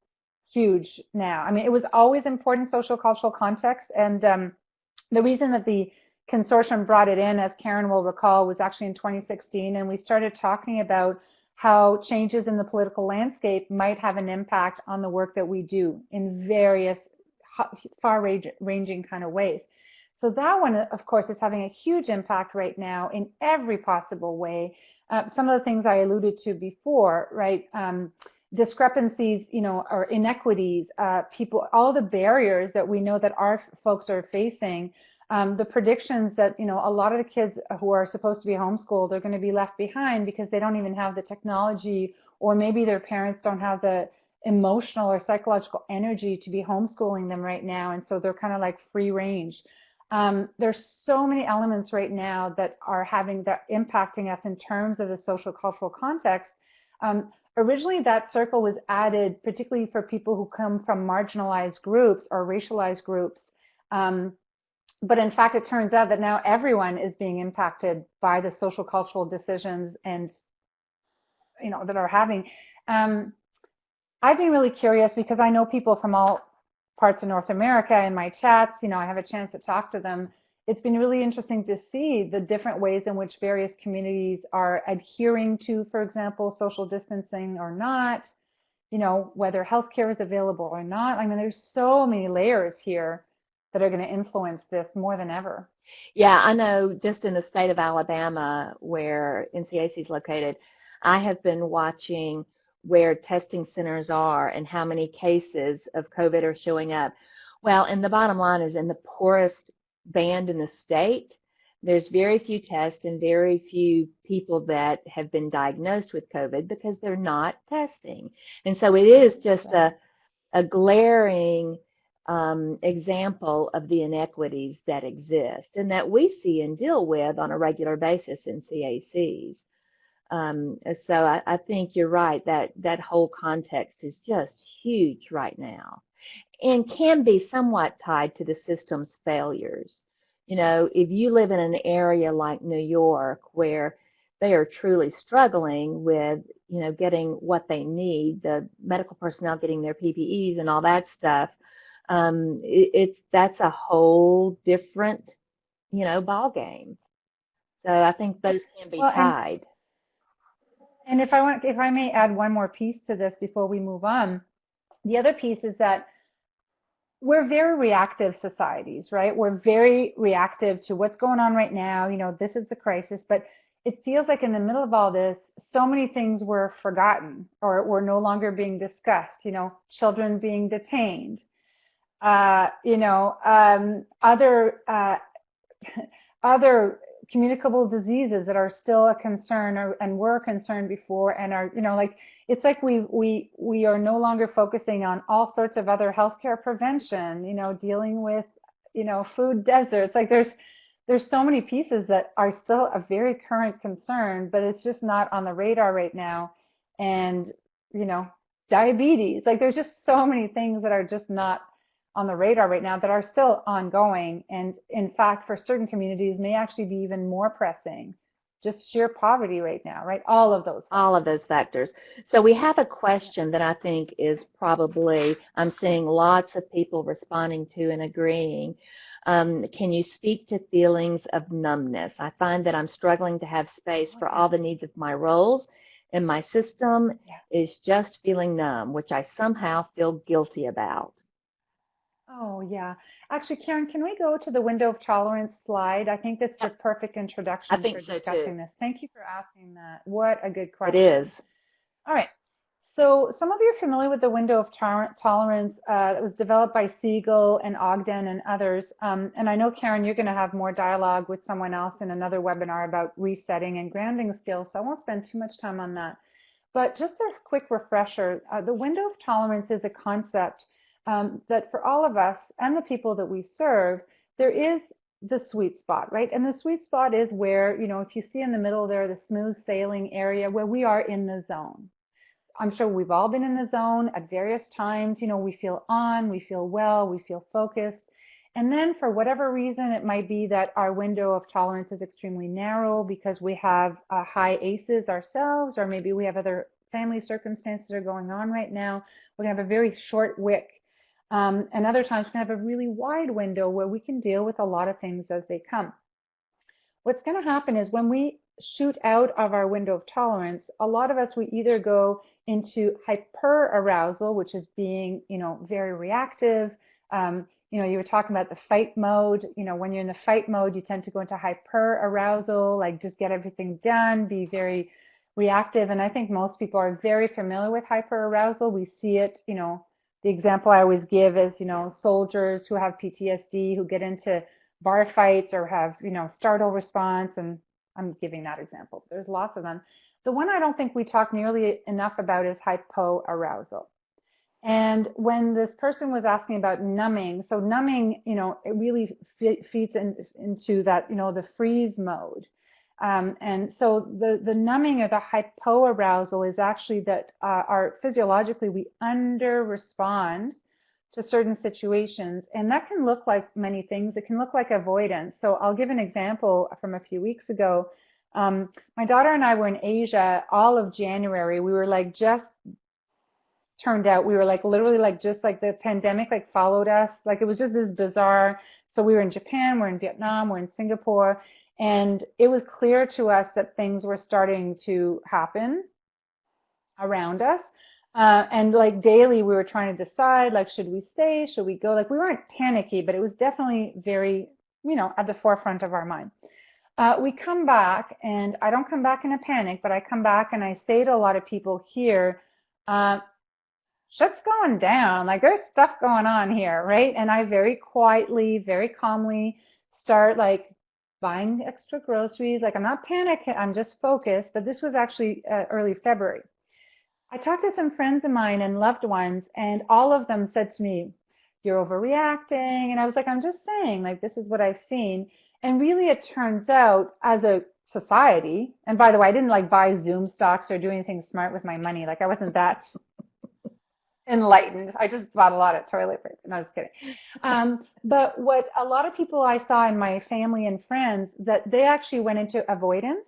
huge now. I mean, it was always important, social cultural context, and the reason that the consortium brought it in, as Karen will recall, was actually in 2016, and we started talking about how changes in the political landscape might have an impact on the work that we do in various far-ranging kind of ways. So that one, of course, is having a huge impact right now in every possible way. Some of the things I alluded to before, right? Discrepancies, or inequities, people, all the barriers that we know that our folks are facing, the predictions that, a lot of the kids who are supposed to be homeschooled are going to be left behind because they don't even have the technology, or maybe their parents don't have the emotional or psychological energy to be homeschooling them right now. And so they're kind of like free range. There's so many elements right now that are impacting us in terms of the social cultural context. Originally, that circle was added particularly for people who come from marginalized groups or racialized groups. But in fact, it turns out that now everyone is being impacted by the social cultural decisions and, that are having. I've been really curious because I know people from all parts of North America in my chats, I have a chance to talk to them. It's been really interesting to see the different ways in which various communities are adhering to, for example, social distancing or not, whether healthcare is available or not. I mean, there's so many layers here that are going to influence this more than ever.
Yeah, I know just in the state of Alabama where NCAC is located, I have been watching where testing centers are and how many cases of COVID are showing up. Well, and the bottom line is in the poorest band in the state, there's very few tests and very few people that have been diagnosed with COVID because they're not testing. And so it is just a glaring example of the inequities that exist and that we see and deal with on a regular basis in CACs. So I think you're right that whole context is just huge right now and can be somewhat tied to the system's failures. If you live in an area like New York where they are truly struggling with, getting what they need, the medical personnel getting their PPEs and all that stuff, that's a whole different, ball game. So I think those can be tied.
And if I may add one more piece to this before we move on, the other piece is that we're very reactive societies, right? We're very reactive to what's going on right now. This is the crisis, but it feels like in the middle of all this, so many things were forgotten or were no longer being discussed. Children being detained, other communicable diseases that are still a concern and were a concern before and are, it's like we are no longer focusing on all sorts of other healthcare prevention, dealing with, food deserts. Like there's so many pieces that are still a very current concern, but it's just not on the radar right now. And, diabetes, like there's just so many things that are just not on the radar right now that are still ongoing, and in fact for certain communities may actually be even more pressing just sheer poverty right now, right? All of those.
All of those factors. So we have a question that I think is probably, I'm seeing lots of people responding to and agreeing. Can you speak to feelings of numbness? I find that I'm struggling to have space for all the needs of my roles, and my system is just feeling numb, which I somehow feel guilty about.
Oh, yeah. Actually, Karen, can we go to the window of tolerance slide? I think that's the perfect introduction
I think
for
so
discussing
too.
this. Thank you for asking that. What a good
It
question.
is.
All right. So some of you are familiar with the window of tolerance that was developed by Siegel and Ogden and others. And I know, Karen, you're going to have more dialogue with someone else in another webinar about resetting and grounding skills, so I won't spend too much time on that. But just a quick refresher, the window of tolerance is a concept that for all of us and the people that we serve, there is the sweet spot, right? And the sweet spot is where, if you see in the middle there, the smooth sailing area where we are in the zone. I'm sure we've all been in the zone at various times. We feel on, we feel well, we feel focused. And then for whatever reason, it might be that our window of tolerance is extremely narrow because we have high ACEs ourselves, or maybe we have other family circumstances that are going on right now. We're going to have a very short wick. And other times we can have a really wide window where we can deal with a lot of things as they come. What's going to happen is when we shoot out of our window of tolerance, a lot of us, we either go into hyperarousal, which is being, very reactive. You were talking about the fight mode. When you're in the fight mode, you tend to go into hyperarousal, like just get everything done, be very reactive. And I think most people are very familiar with hyperarousal. We see it, the example I always give is, soldiers who have PTSD, who get into bar fights or have, startle response, and I'm giving that example. There's lots of them. The one I don't think we talk nearly enough about is hypoarousal. And when this person was asking about numbing, so numbing, it really feeds into that, the freeze mode. And so the numbing or the hypoarousal is actually that physiologically we under respond to certain situations, and that can look like many things. It can look like avoidance. So I'll give an example from a few weeks ago. My daughter and I were in Asia all of January. We were we were literally just like the pandemic followed us. Like it was just this bizarre. So we were in Japan, we're in Vietnam, we're in Singapore, and it was clear to us that things were starting to happen around us. And daily we were trying to decide, should we stay, should we go? We weren't panicky, but it was definitely very, at the forefront of our mind. We come back, and I don't come back in a panic, but I come back and I say to a lot of people here, shit's going down. There's stuff going on here, right? And I very quietly, very calmly start buying extra groceries. I'm not panicking, I'm just focused. But this was actually early February. I talked to some friends of mine and loved ones, and all of them said to me, you're overreacting. And I was like, I'm just saying, this is what I've seen. And really, it turns out, as a society, and by the way, I didn't buy Zoom stocks or do anything smart with my money. I wasn't that enlightened. I just bought a lot of toilet paper. No, I was kidding. But what a lot of people I saw in my family and friends, that they actually went into avoidance.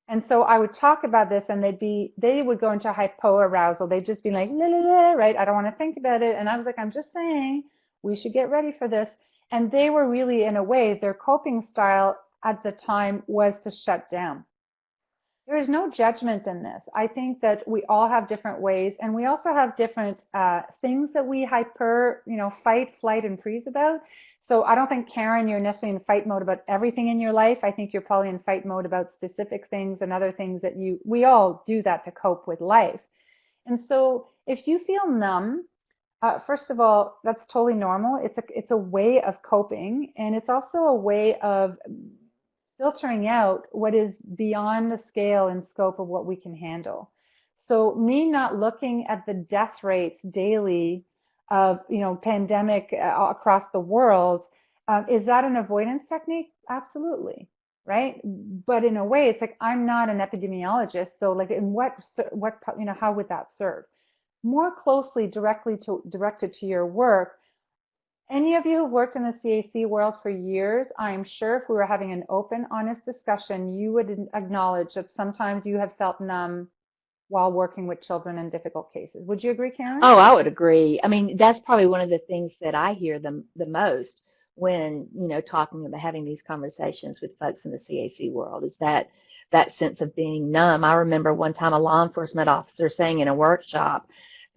And so I would talk about this, and they would go into hypoarousal. They'd just be like, la, la, la, right? I don't want to think about it. And I was like, I'm just saying, we should get ready for this. And they were really, in a way, their coping style at the time was to shut down. There is no judgment in this. I think that we all have different ways, and we also have different things that we fight, flight, and freeze about. So I don't think, Karen, you're necessarily in fight mode about everything in your life. I think you're probably in fight mode about specific things and other things that we all do that to cope with life. And so if you feel numb, first of all, that's totally normal. It's a way of coping, and it's also a way of filtering out what is beyond the scale and scope of what we can handle. So me not looking at the death rates daily of, pandemic across the world, is that an avoidance technique? Absolutely, right? But in a way, it's I'm not an epidemiologist, so in what how would that serve? More closely directed to your work, Any of you who've worked in the CAC world for years, I'm sure if we were having an open, honest discussion, you would acknowledge that sometimes you have felt numb while working with children in difficult cases. Would you agree, Karen?
Oh, I would agree. I mean, that's probably one of the things that I hear the most when, talking about having these conversations with folks in the CAC world is that sense of being numb. I remember one time a law enforcement officer saying in a workshop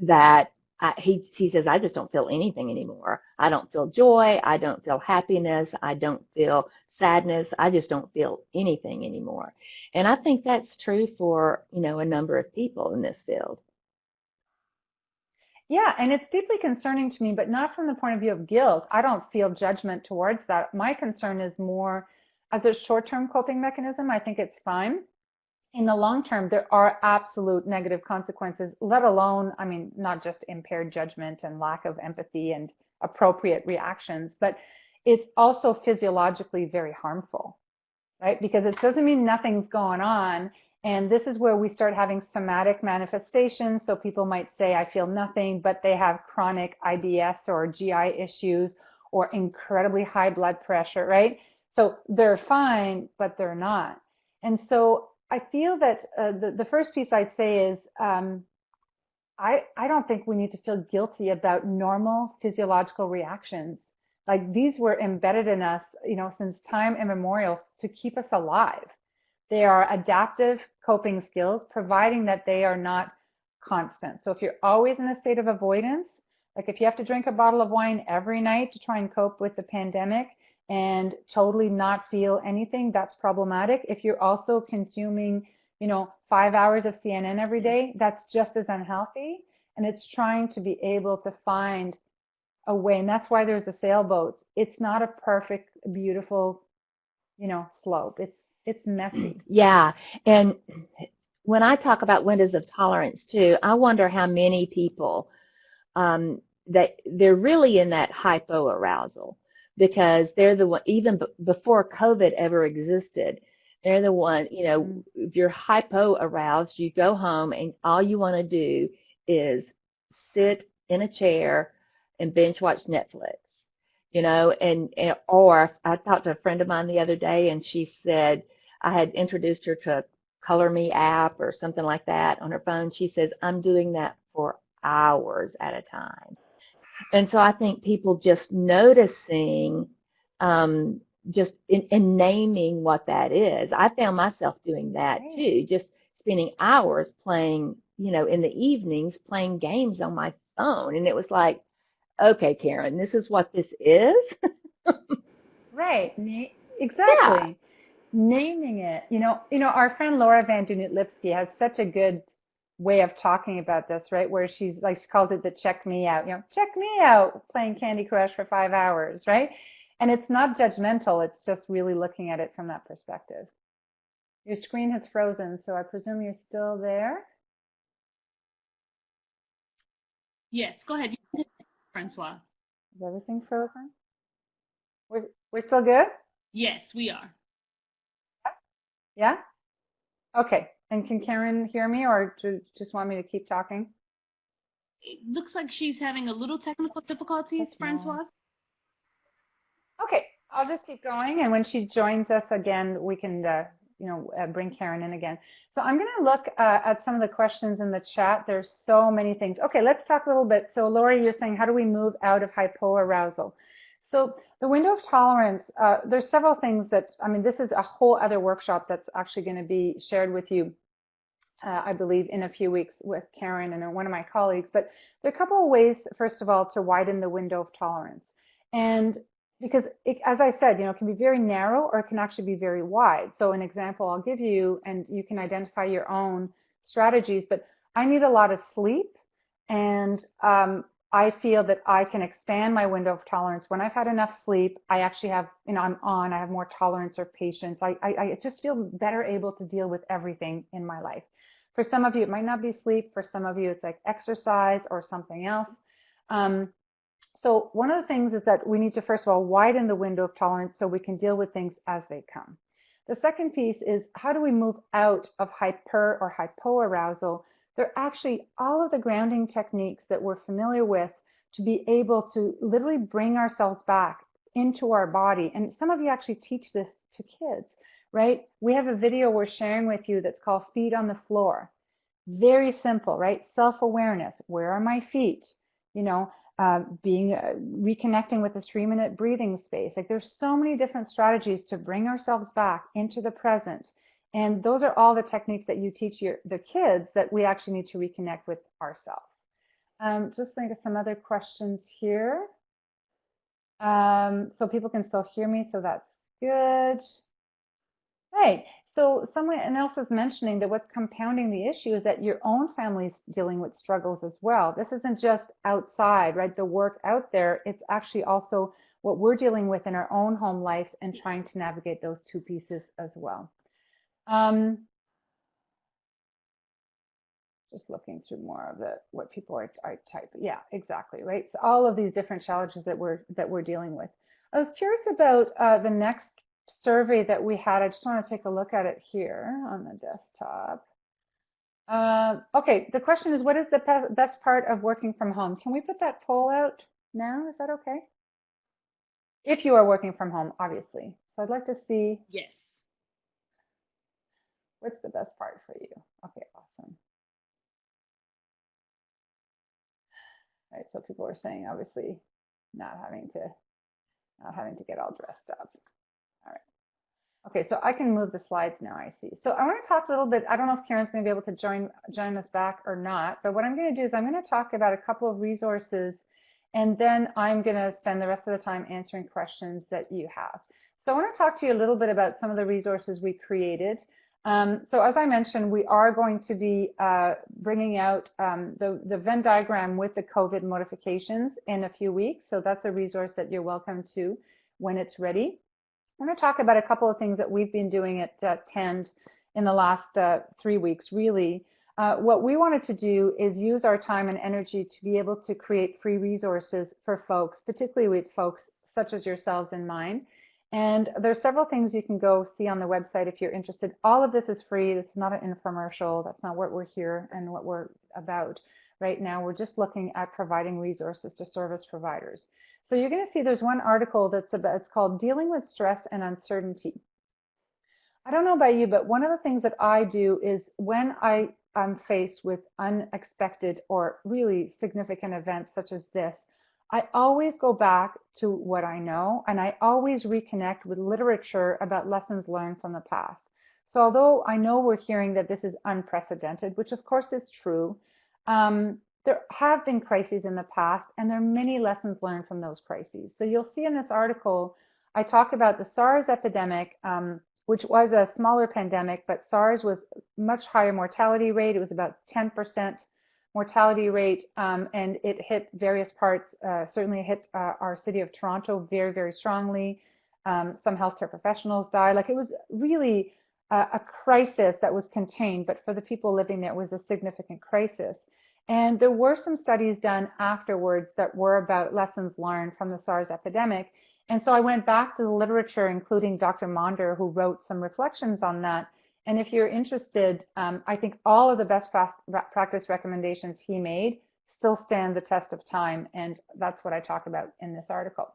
that he says, I just don't feel anything anymore. I don't feel joy. I don't feel happiness. I don't feel sadness. I just don't feel anything anymore. And I think that's true for, a number of people in this field.
Yeah, and it's deeply concerning to me, but not from the point of view of guilt. I don't feel judgment towards that. My concern is more as a short-term coping mechanism. I think it's fine. In the long term, there are absolute negative consequences, let alone, I mean, not just impaired judgment and lack of empathy and appropriate reactions, but it's also physiologically very harmful, right? Because it doesn't mean nothing's going on. And this is where we start having somatic manifestations. So people might say, I feel nothing, but they have chronic IBS or GI issues or incredibly high blood pressure, right? So they're fine, but they're not. And so I feel that the first piece I'd say is I don't think we need to feel guilty about normal physiological reactions. Like these were embedded in us, since time immemorial to keep us alive. They are adaptive coping skills, providing that they are not constant. So if you're always in a state of avoidance, like if you have to drink a bottle of wine every night to try and cope with the pandemic and totally not feel anything, that's problematic. If you're also consuming, 5 hours of CNN every day, that's just as unhealthy. And it's trying to be able to find a way. And that's why there's the sailboats. It's not a perfect, beautiful, slope. It's messy.
Yeah. And when I talk about windows of tolerance too, I wonder how many people that they're really in that hypoarousal because they're the one, even before COVID ever existed, they're the one, if you're hypoaroused, you go home and all you want to do is sit in a chair and binge watch Netflix. Or I talked to a friend of mine the other day and she said, I had introduced her to a Color Me app or something like that on her phone. She says, I'm doing that for hours at a time. And so I think people just noticing, just in naming what that is. I found myself doing that too, just spending hours playing, in the evenings playing games on my phone. And it was like, okay, Karen, this is what this is.
Right. Exactly. Yeah. Naming it. Our friend Laura Van Dunet-Lipsky has such a good way of talking about this, right? Where she calls it the check me out, check me out playing Candy Crush for 5 hours, right? And it's not judgmental. It's just really looking at it from that perspective. Your screen has frozen, so I presume you're still there?
Yes, go ahead, Francois.
Is everything frozen? We're still good?
Yes, we are.
Yeah? Okay. And can Karen hear me or do you just want me to keep talking?
It looks like she's having a little technical difficulties, Francois.
Okay, I'll just keep going. And when she joins us again, we can, bring Karen in again. So I'm going to look at some of the questions in the chat. There's so many things. Okay, let's talk a little bit. So Lori, you're saying, how do we move out of hypoarousal? So the window of tolerance, there's several things that, this is a whole other workshop that's actually going to be shared with you, I believe, in a few weeks with Karen and one of my colleagues. But there are a couple of ways, first of all, to widen the window of tolerance. And because, as I said, it can be very narrow or it can actually be very wide. So an example I'll give you, and you can identify your own strategies, but I need a lot of sleep, and I feel that I can expand my window of tolerance. When I've had enough sleep, I actually have, I have more tolerance or patience. I just feel better able to deal with everything in my life. For some of you, it might not be sleep. For some of you, it's like exercise or something else. So one of the things is that we need to, first of all, widen the window of tolerance so we can deal with things as they come. The second piece is, how do we move out of hyper or hypoarousal? They're actually all of the grounding techniques that we're familiar with to be able to literally bring ourselves back into our body. And some of you actually teach this to kids, right? We have a video we're sharing with you that's called Feet on the Floor. Very simple, right? Self-awareness. Where are my feet? You know, reconnecting with a 3-minute breathing space. Like, there's so many different strategies to bring ourselves back into the present. And those are all the techniques that you teach the kids that we actually need to reconnect with ourselves. Just think of some other questions here. So people can still hear me, so that's good. Right. So someone else is mentioning that what's compounding the issue is that your own family's dealing with struggles as well. This isn't just outside, right? The work out there, it's actually also what we're dealing with in our own home life and trying to navigate those two pieces as well. Just looking through more of what people are typing. Yeah, exactly, right? So all of these different challenges that we're dealing with. I was curious about the next survey that we had. I just want to take a look at it here on the desktop. Okay, the question is, what is the best part of working from home? Can we put that poll out now? Is that okay? If you are working from home, obviously. So I'd like to see.
Yes.
What's the best part for you? Okay, awesome. All right, so people are saying, obviously, not having to get all dressed up. All right. Okay, so I can move the slides now, I see. So I want to talk a little bit. I don't know if Karen's going to be able to join us back or not, but what I'm going to do is I'm going to talk about a couple of resources, and then I'm going to spend the rest of the time answering questions that you have. So I want to talk to you a little bit about some of the resources we created. So as I mentioned, we are going to be bringing out the Venn diagram with the COVID modifications in a few weeks. So that's a resource that you're welcome to when it's ready. I'm going to talk about a couple of things that we've been doing at TEND in the last 3 weeks, really. What we wanted to do is use our time and energy to be able to create free resources for folks, particularly with folks such as yourselves in mind. And there's several things you can go see on the website if you're interested. All of this is free. This is not an infomercial. That's not what we're here and what we're about right now. We're just looking at providing resources to service providers. So you're going to see there's one article it's called Dealing with Stress and Uncertainty. I don't know about you, but one of the things that I do is when I'm faced with unexpected or really significant events such as this, I always go back to what I know, and I always reconnect with literature about lessons learned from the past. So although I know we're hearing that this is unprecedented, which of course is true, there have been crises in the past, and there are many lessons learned from those crises. So you'll see in this article, I talk about the SARS epidemic, which was a smaller pandemic, but SARS was much higher mortality rate. It was about 10% mortality rate, and it hit various parts, certainly hit our city of Toronto very, very strongly. Some healthcare professionals died. Like, it was really a crisis that was contained, but for the people living there, it was a significant crisis. And there were some studies done afterwards that were about lessons learned from the SARS epidemic. And so I went back to the literature, including Dr. Monder, who wrote some reflections on that. And if you're interested, I think all of the best practice recommendations he made still stand the test of time. And that's what I talk about in this article.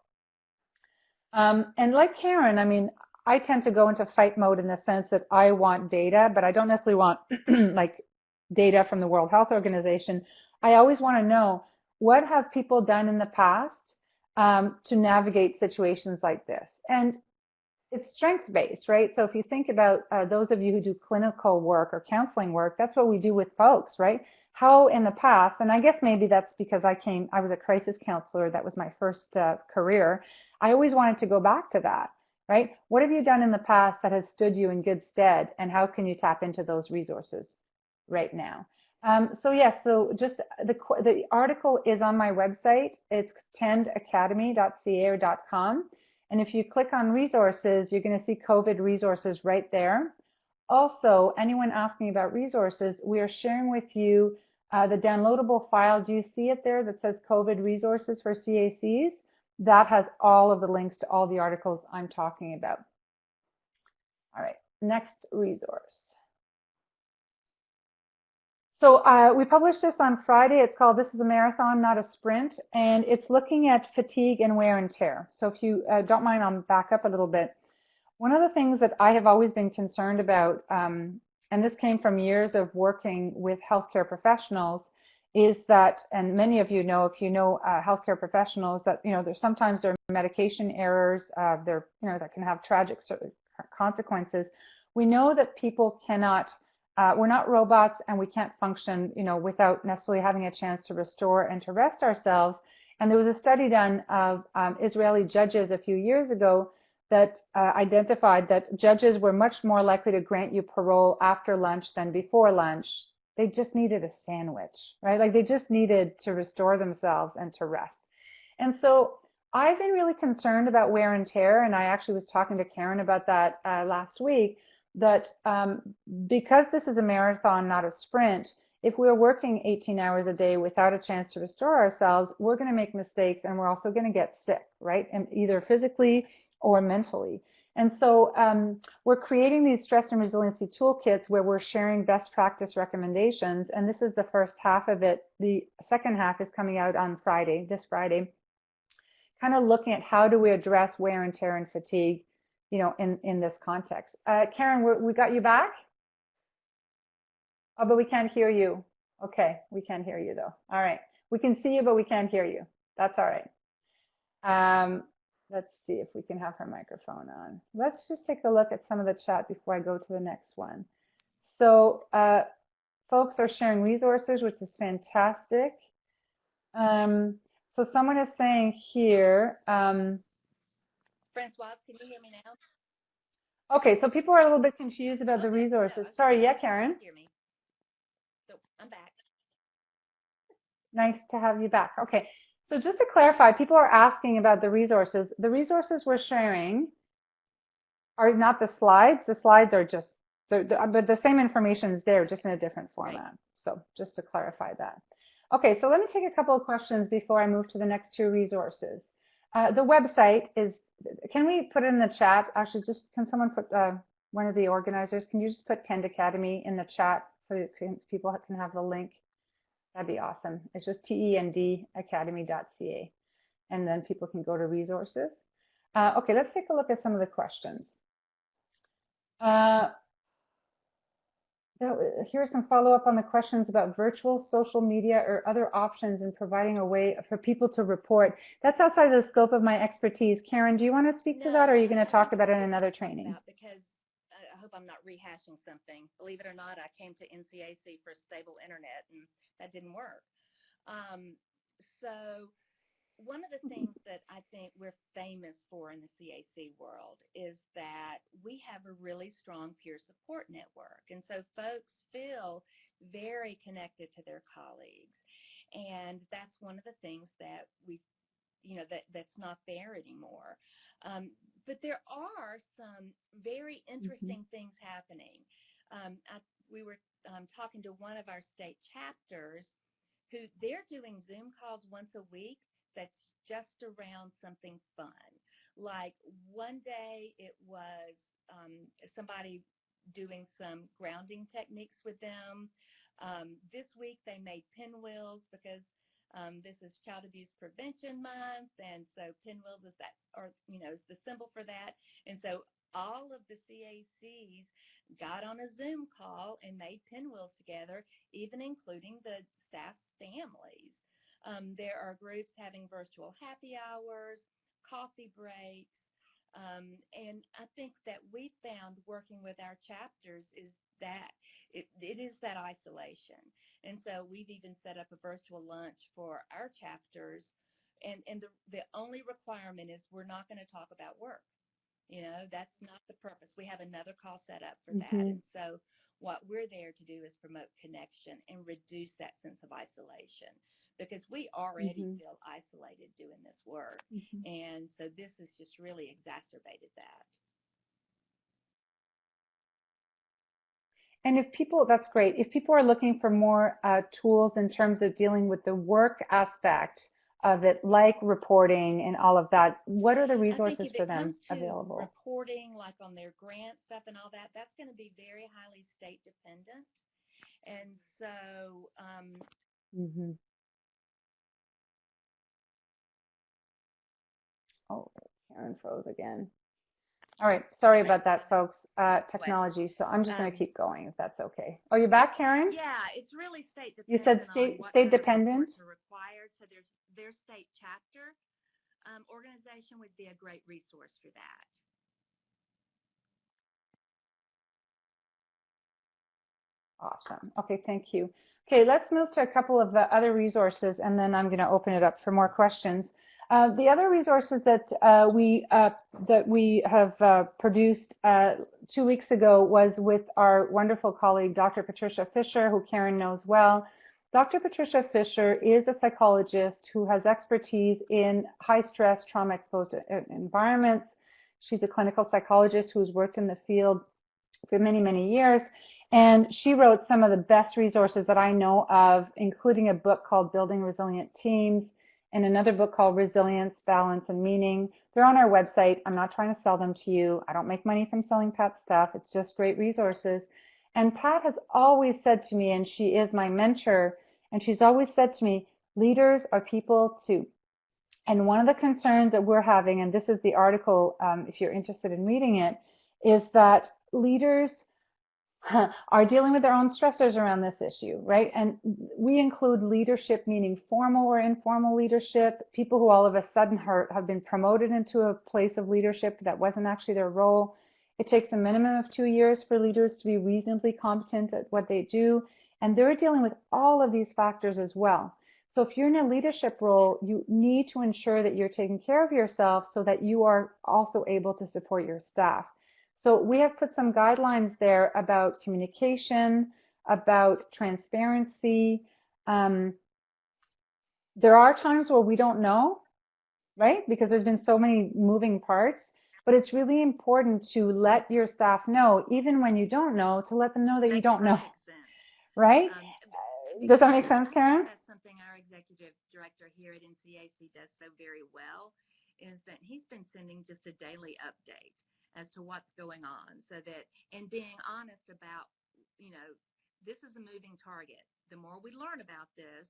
And like Karen, I mean, I tend to go into fight mode in the sense that I want data, but I don't necessarily want like data from the World Health Organization. I always want to know, what have people done in the past to navigate situations like this? And it's strength-based, right? So if you think about those of you who do clinical work or counseling work, that's what we do with folks, right? How in the past, and I guess maybe that's because I was a crisis counselor. That was my first career. I always wanted to go back to that, right? What have you done in the past that has stood you in good stead, and how can you tap into those resources right now? So yes, so just the article is on my website. It's tendacademy.ca or .com. And if you click on resources, you're going to see COVID resources right there. Also, anyone asking about resources, we are sharing with you the downloadable file. Do you see it there that says COVID resources for CACs? That has all of the links to all the articles I'm talking about. All right, next resource. So we published this on Friday. It's called This is a Marathon, Not a Sprint, and it's looking at fatigue and wear and tear. So if you don't mind, I'll back up a little bit. One of the things that I have always been concerned about, and this came from years of working with healthcare professionals, is that, and many of you know, if you know healthcare professionals, that there's sometimes there are medication errors, there that can have tragic consequences. We know that people cannot. We're not robots, and we can't function, without necessarily having a chance to restore and to rest ourselves. And there was a study done of Israeli judges a few years ago that identified that judges were much more likely to grant you parole after lunch than before lunch. They just needed a sandwich, right? Like they just needed to restore themselves and to rest. And so I've been really concerned about wear and tear, and I actually was talking to Karen about that last week, that because this is a marathon, not a sprint, if we're working 18 hours a day without a chance to restore ourselves, we're going to make mistakes, and we're also going to get sick, right? And either physically or mentally. And so we're creating these stress and resiliency toolkits where we're sharing best practice recommendations, and this is the first half of it. The second half is coming out on Friday, this Friday, kind of looking at how do we address wear and tear and fatigue, in this context. Karen, we got you back? Oh, but we can't hear you. Okay, we can't hear you though. All right, we can see you, but we can't hear you. That's all right. Let's see if we can have her microphone on. Let's just take a look at some of the chat before I go to the next one. So folks are sharing resources, which is fantastic. So someone is saying here,
Francoise, can you hear me now?
Okay, so people are a little bit confused about the resources.
No,
Sorry, yeah, Karen?
Hear me. So I'm back.
Nice to have you back. Okay, so just to clarify, people are asking about the resources. The resources we're sharing are not the slides. The slides are just, but the same information is there, just in a different format. Right. So just to clarify that. Okay, so let me take a couple of questions before I move to the next two resources. The website is, can we put it in the chat? Actually, just can someone put, one of the organizers, can you just put Tend Academy in the chat so people can have the link? That'd be awesome. It's just tendacademy.ca, and then people can go to resources. Okay, let's take a look at some of the questions. Here's some follow-up on the questions about virtual, social media, or other options in providing a way for people to report. That's outside the scope of my expertise. Karen, do you want to speak to that, or are you going to talk about it in another training?
Because I hope I'm not rehashing something. Believe it or not, I came to NCAC for stable internet, and that didn't work. So one of the things that I think we're famous for in the CAC world is that we have a really strong peer support network. And so folks feel very connected to their colleagues. And that's one of the things that that's not there anymore. But there are some very interesting things happening. We were talking to one of our state chapters who they're doing Zoom calls once a week that's just around something fun. Like one day it was somebody doing some grounding techniques with them. This week they made pinwheels because this is Child Abuse Prevention Month, and so pinwheels is is the symbol for that. And so all of the CACs got on a Zoom call and made pinwheels together, even including the staff's families. There are groups having virtual happy hours, coffee breaks, and I think that we found working with our chapters is that it is that isolation. And so we've even set up a virtual lunch for our chapters, and the only requirement is we're not going to talk about work. That's not the purpose. We have another call set up for that. And so what we're there to do is promote connection and reduce that sense of isolation, because we already feel isolated doing this work. And so this has just really exacerbated that.
And if people, that's great. If people are looking for more tools in terms of dealing with the work aspect of it, like reporting and all of that, what are the resources for them available?
Reporting, like on their grant stuff and all that, that's going to be very highly state dependent. And so,
Oh, Karen froze again. All right, sorry about that, folks. Technology. So I'm just going to keep going if that's okay. Oh, you're back, Karen?
Yeah, it's really state dependent.
You said state dependent.
Are required. So their state chapter organization would be a great resource for that.
Awesome. Okay, thank you. Okay, let's move to a couple of other resources, and then I'm going to open it up for more questions. The other resources that we have produced 2 weeks ago was with our wonderful colleague, Dr. Patricia Fisher, who Karen knows well. Dr. Patricia Fisher is a psychologist who has expertise in high-stress, trauma-exposed environments. She's a clinical psychologist who's worked in the field for many, many years. And she wrote some of the best resources that I know of, including a book called Building Resilient Teams and another book called Resilience, Balance, and Meaning. They're on our website. I'm not trying to sell them to you. I don't make money from selling Pat's stuff. It's just great resources. And Pat has always said to me, and she is my mentor, and she's always said to me, leaders are people too. And one of the concerns that we're having, and this is the article, if you're interested in reading it, is that leaders are dealing with their own stressors around this issue, right? And we include leadership, meaning formal or informal leadership, people who all of a sudden have been promoted into a place of leadership that wasn't actually their role. It takes a minimum of 2 years for leaders to be reasonably competent at what they do. And they're dealing with all of these factors as well. So if you're in a leadership role, you need to ensure that you're taking care of yourself so that you are also able to support your staff. So we have put some guidelines there about communication, about transparency. There are times where we don't know, right? Because there's been so many moving parts, but it's really important to let your staff know, even when you don't know, to let them know that you don't know, right? Does that make sense, Karen?
That's something our executive director here at NCAC does so very well, is that he's been sending just a daily update as to what's going on, so that, and being honest about, this is a moving target. The more we learn about this,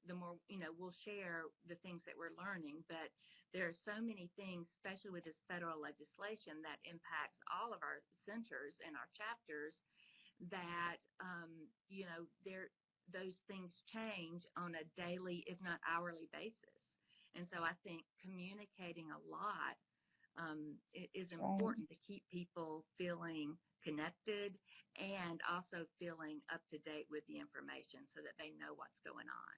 the more, we'll share the things that we're learning, but there are so many things, especially with this federal legislation that impacts all of our centers and our chapters, that, those things change on a daily, if not hourly basis. And so I think communicating a lot is important to keep people feeling connected and also feeling up to date with the information so that they know what's going on.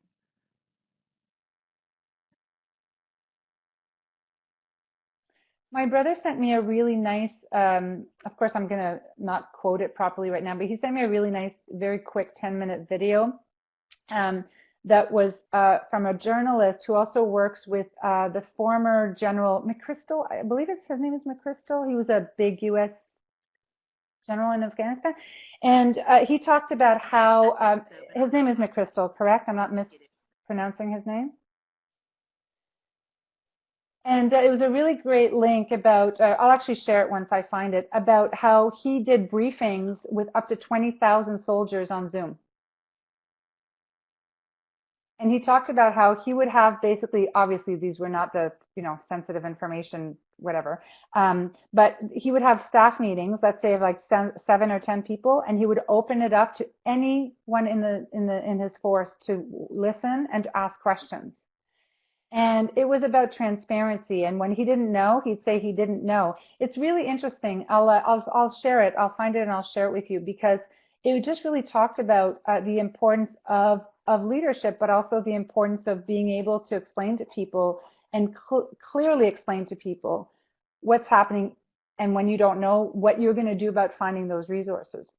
My brother sent me a really nice, of course I'm going to not quote it properly right now, but he sent me a really nice, very quick 10-minute video that was from a journalist who also works with the former General McChrystal. I believe his name is McChrystal. He was a big U.S. general in Afghanistan. And he talked about how, his name is McChrystal, correct? I'm not mispronouncing his name? And it was a really great link about, I'll actually share it once I find it, about how he did briefings with up to 20,000 soldiers on Zoom. And he talked about how he would have basically, obviously these were not the, sensitive information, whatever, but he would have staff meetings, let's say of like 7 or 10 people, and he would open it up to anyone in his force to listen and to ask questions. And it was about transparency. And when he didn't know, he'd say he didn't know. It's really interesting. I'll share it. I'll find it and I'll share it with you, because it just really talked about the importance of leadership, but also the importance of being able to explain to people and clearly explain to people what's happening, and when you don't know, what you're going to do about finding those resources.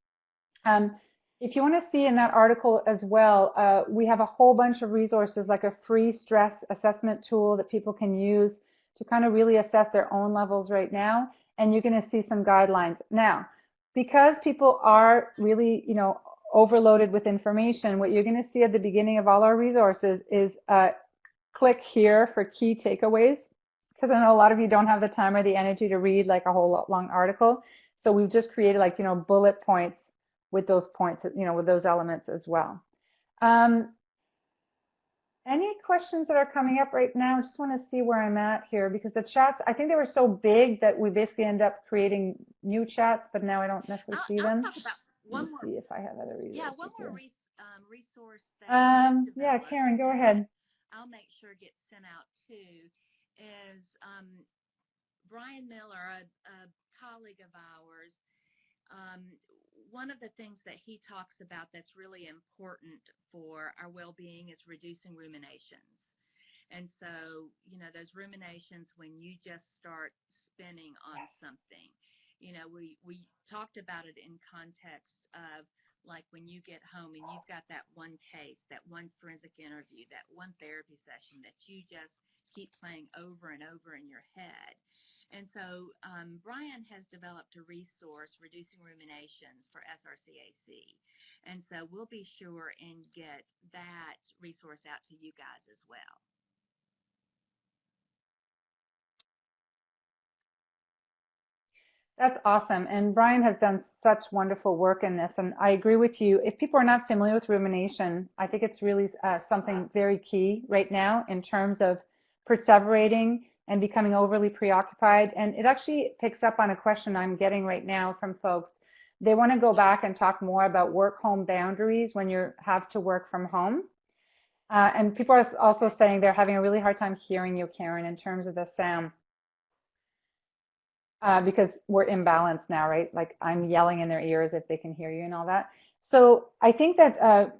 If you want to see in that article as well, we have a whole bunch of resources, like a free stress assessment tool that people can use to kind of really assess their own levels right now, and you're going to see some guidelines. Now, because people are really, overloaded with information, what you're going to see at the beginning of all our resources is click here for key takeaways, because I know a lot of you don't have the time or the energy to read like a whole long article. So we've just created like, bullet points with those points, with those elements as well. Any questions that are coming up right now? I just want to see where I'm at here, because the chats, I think they were so big that we basically end up creating new chats, but now I don't necessarily see them.
I'll talk about one more.
See if I have other resources.
Yeah, one more resource that
yeah, Karen, go ahead.
I'll make sure it gets sent out too, is Brian Miller, a colleague of ours. One of the things that he talks about that's really important for our well-being is reducing ruminations. And so, those ruminations when you just start spinning on something, we talked about it in context of like when you get home and you've got that one case, that one forensic interview, that one therapy session that you just keep playing over and over in your head. And so Brian has developed a resource, Reducing Ruminations, for SRCAC. And so we'll be sure and get that resource out to you guys as well.
That's awesome. And Brian has done such wonderful work in this. And I agree with you. If people are not familiar with rumination, I think it's really something very key right now in terms of perseverating and becoming overly preoccupied. And it actually picks up on a question I'm getting right now from folks. They want to go back and talk more about work-home boundaries when you have to work from home. And people are also saying they're having a really hard time hearing you, Karen, in terms of the sound. Because we're imbalanced now, right? Like I'm yelling in their ears if they can hear you and all that. So I think that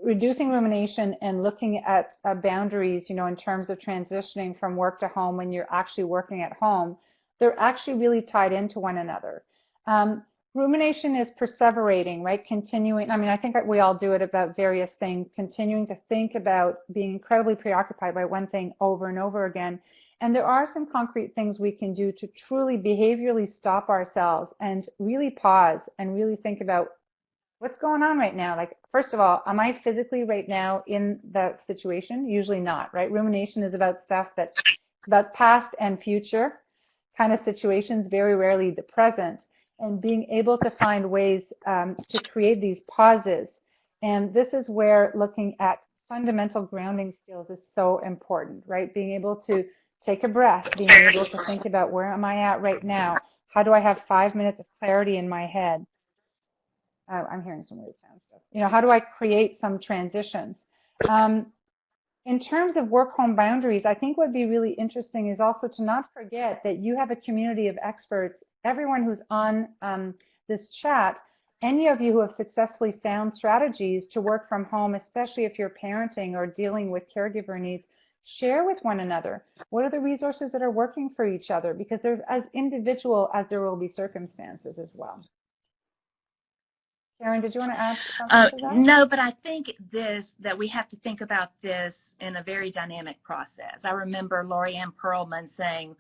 reducing rumination and looking at boundaries, in terms of transitioning from work to home when you're actually working at home, they're actually really tied into one another. Rumination is perseverating, right? Continuing. I mean, I think we all do it about various things, continuing to think about being incredibly preoccupied by one thing over and over again. And there are some concrete things we can do to truly behaviorally stop ourselves and really pause and really think about what's going on right now. Like, first of all, am I physically right now in that situation? Usually not, right? Rumination is about stuff that's about past and future kind of situations, very rarely the present, and being able to find ways to create these pauses. And this is where looking at fundamental grounding skills is so important, right? Being able to take a breath, being able to think about where am I at right now? How do I have 5 minutes of clarity in my head? I'm hearing some weird sound stuff. How do I create some transitions? In terms of work-home boundaries, I think what would be really interesting is also to not forget that you have a community of experts. Everyone who's on this chat, any of you who have successfully found strategies to work from home, especially if you're parenting or dealing with caregiver needs, share with one another. What are the resources that are working for each other? Because they're as individual as there will be circumstances as well. Karen, did you want to add something to that?
No, but I think that we have to think about this in a very dynamic process. I remember Lori Ann Perlman saying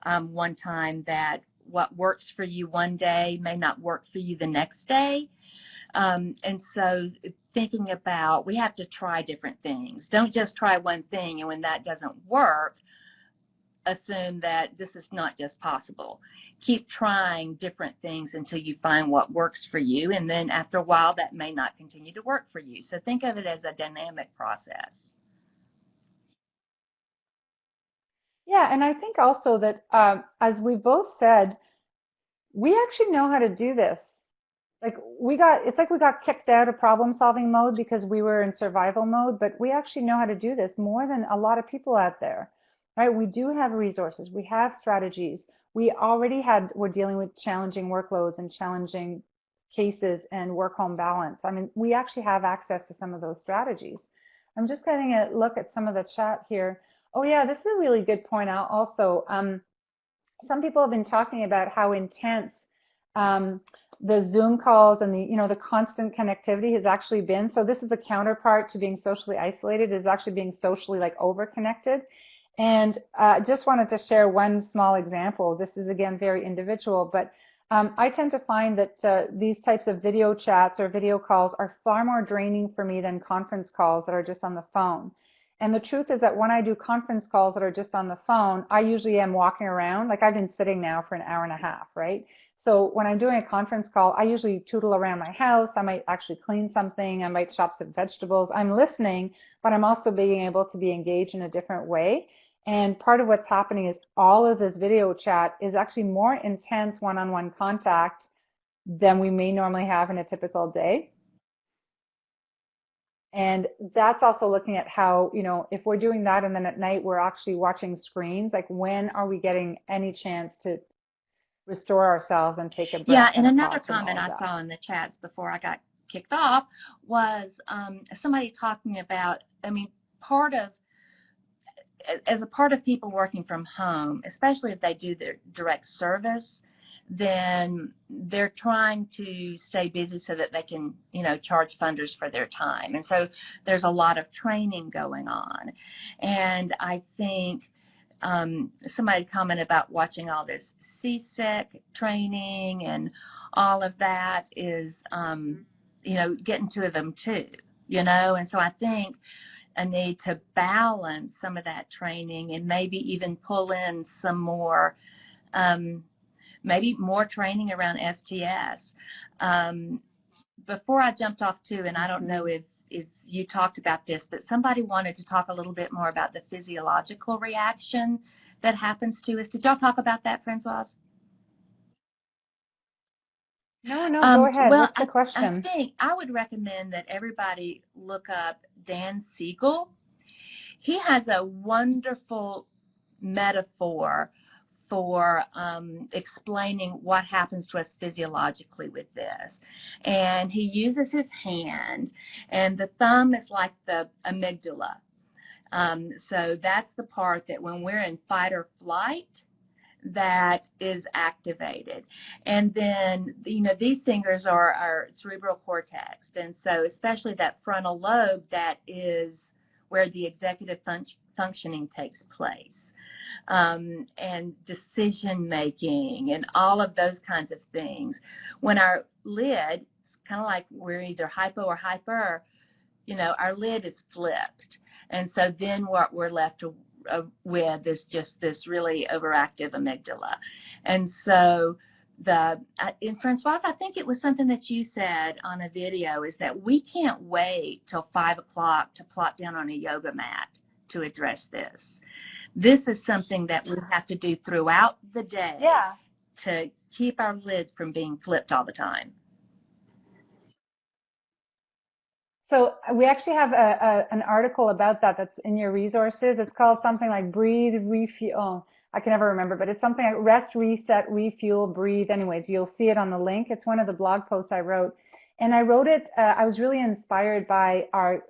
one time that what works for you one day may not work for you the next day. And so thinking about, we have to try different things. Don't just try one thing, and when that doesn't work, assume that this is not just possible. Keep trying different things until you find what works for you, and then after a while that may not continue to work for you. So think of it as a dynamic process.
Yeah, and I think also that as we both said, we actually know how to do this. It's like we got kicked out of problem-solving mode because we were in survival mode, but we actually know how to do this more than a lot of people out there, right? We do have resources, we have strategies. We're dealing with challenging workloads and challenging cases and work-home balance. I mean, we actually have access to some of those strategies. I'm just getting a look at some of the chat here. Oh yeah, this is a really good point out also. Some people have been talking about how intense the Zoom calls and the constant connectivity has actually been. So this is the counterpart to being socially isolated, is actually being socially over-connected. And just wanted to share one small example. This is again very individual, but I tend to find that these types of video chats or video calls are far more draining for me than conference calls that are just on the phone. And the truth is that when I do conference calls that are just on the phone, I usually am walking around. Like I've been sitting now for an hour and a half, right? So when I'm doing a conference call, I usually tootle around my house. I might actually clean something. I might chop some vegetables. I'm listening, but I'm also being able to be engaged in a different way. And part of what's happening is all of this video chat is actually more intense one-on-one contact than we may normally have in a typical day. And that's also looking at how, you know, if we're doing that and then at night we're actually watching screens, like when are we getting any chance to restore ourselves and take a breath?
Yeah, and
a
another
pause from all
comment
of
I
that?
saw in the chats before I got kicked off was somebody talking about, I mean, as a part of people working from home, especially if they do their direct service, then they're trying to stay busy so that they can, you know, charge funders for their time. And so there's a lot of training going on. And I think somebody commented about watching all this CSEC training and all of that is, you know, getting to them too, you know. And so I think a need to balance some of that training and maybe even pull in some more, maybe more training around STS. Before I jumped off too, and I don't know if you talked about this, but somebody wanted to talk a little bit more about the physiological reaction that happens to us. Did y'all talk about that, Francoise?
No, go ahead.
Well,
What's the question?
I think I would recommend that everybody look up Dan Siegel. He has a wonderful metaphor for explaining what happens to us physiologically with this. And he uses his hand, and the thumb is like the amygdala. So that's the part that when we're in fight or flight, that is activated. And then, you know, these fingers are our cerebral cortex. And so especially that frontal lobe, that is where the executive functioning takes place. And decision making and all of those kinds of things. When our lid, it's kind of like we're either hypo or hyper, you know, our lid is flipped. And so then what we're left with is just this really overactive amygdala. And so in Francoise, I think it was something that you said on a video, is that we can't wait till 5 o'clock to plop down on a yoga mat to address this. This is something that we have to do throughout the day to keep our lids from being flipped all the time.
So we actually have an article about that that's in your resources. It's called something like Breathe, Refuel. Oh, I can never remember, but it's something like Rest, Reset, Refuel, Breathe. Anyways, you'll see it on the link. It's one of the blog posts I wrote. And I wrote it, I was really inspired by our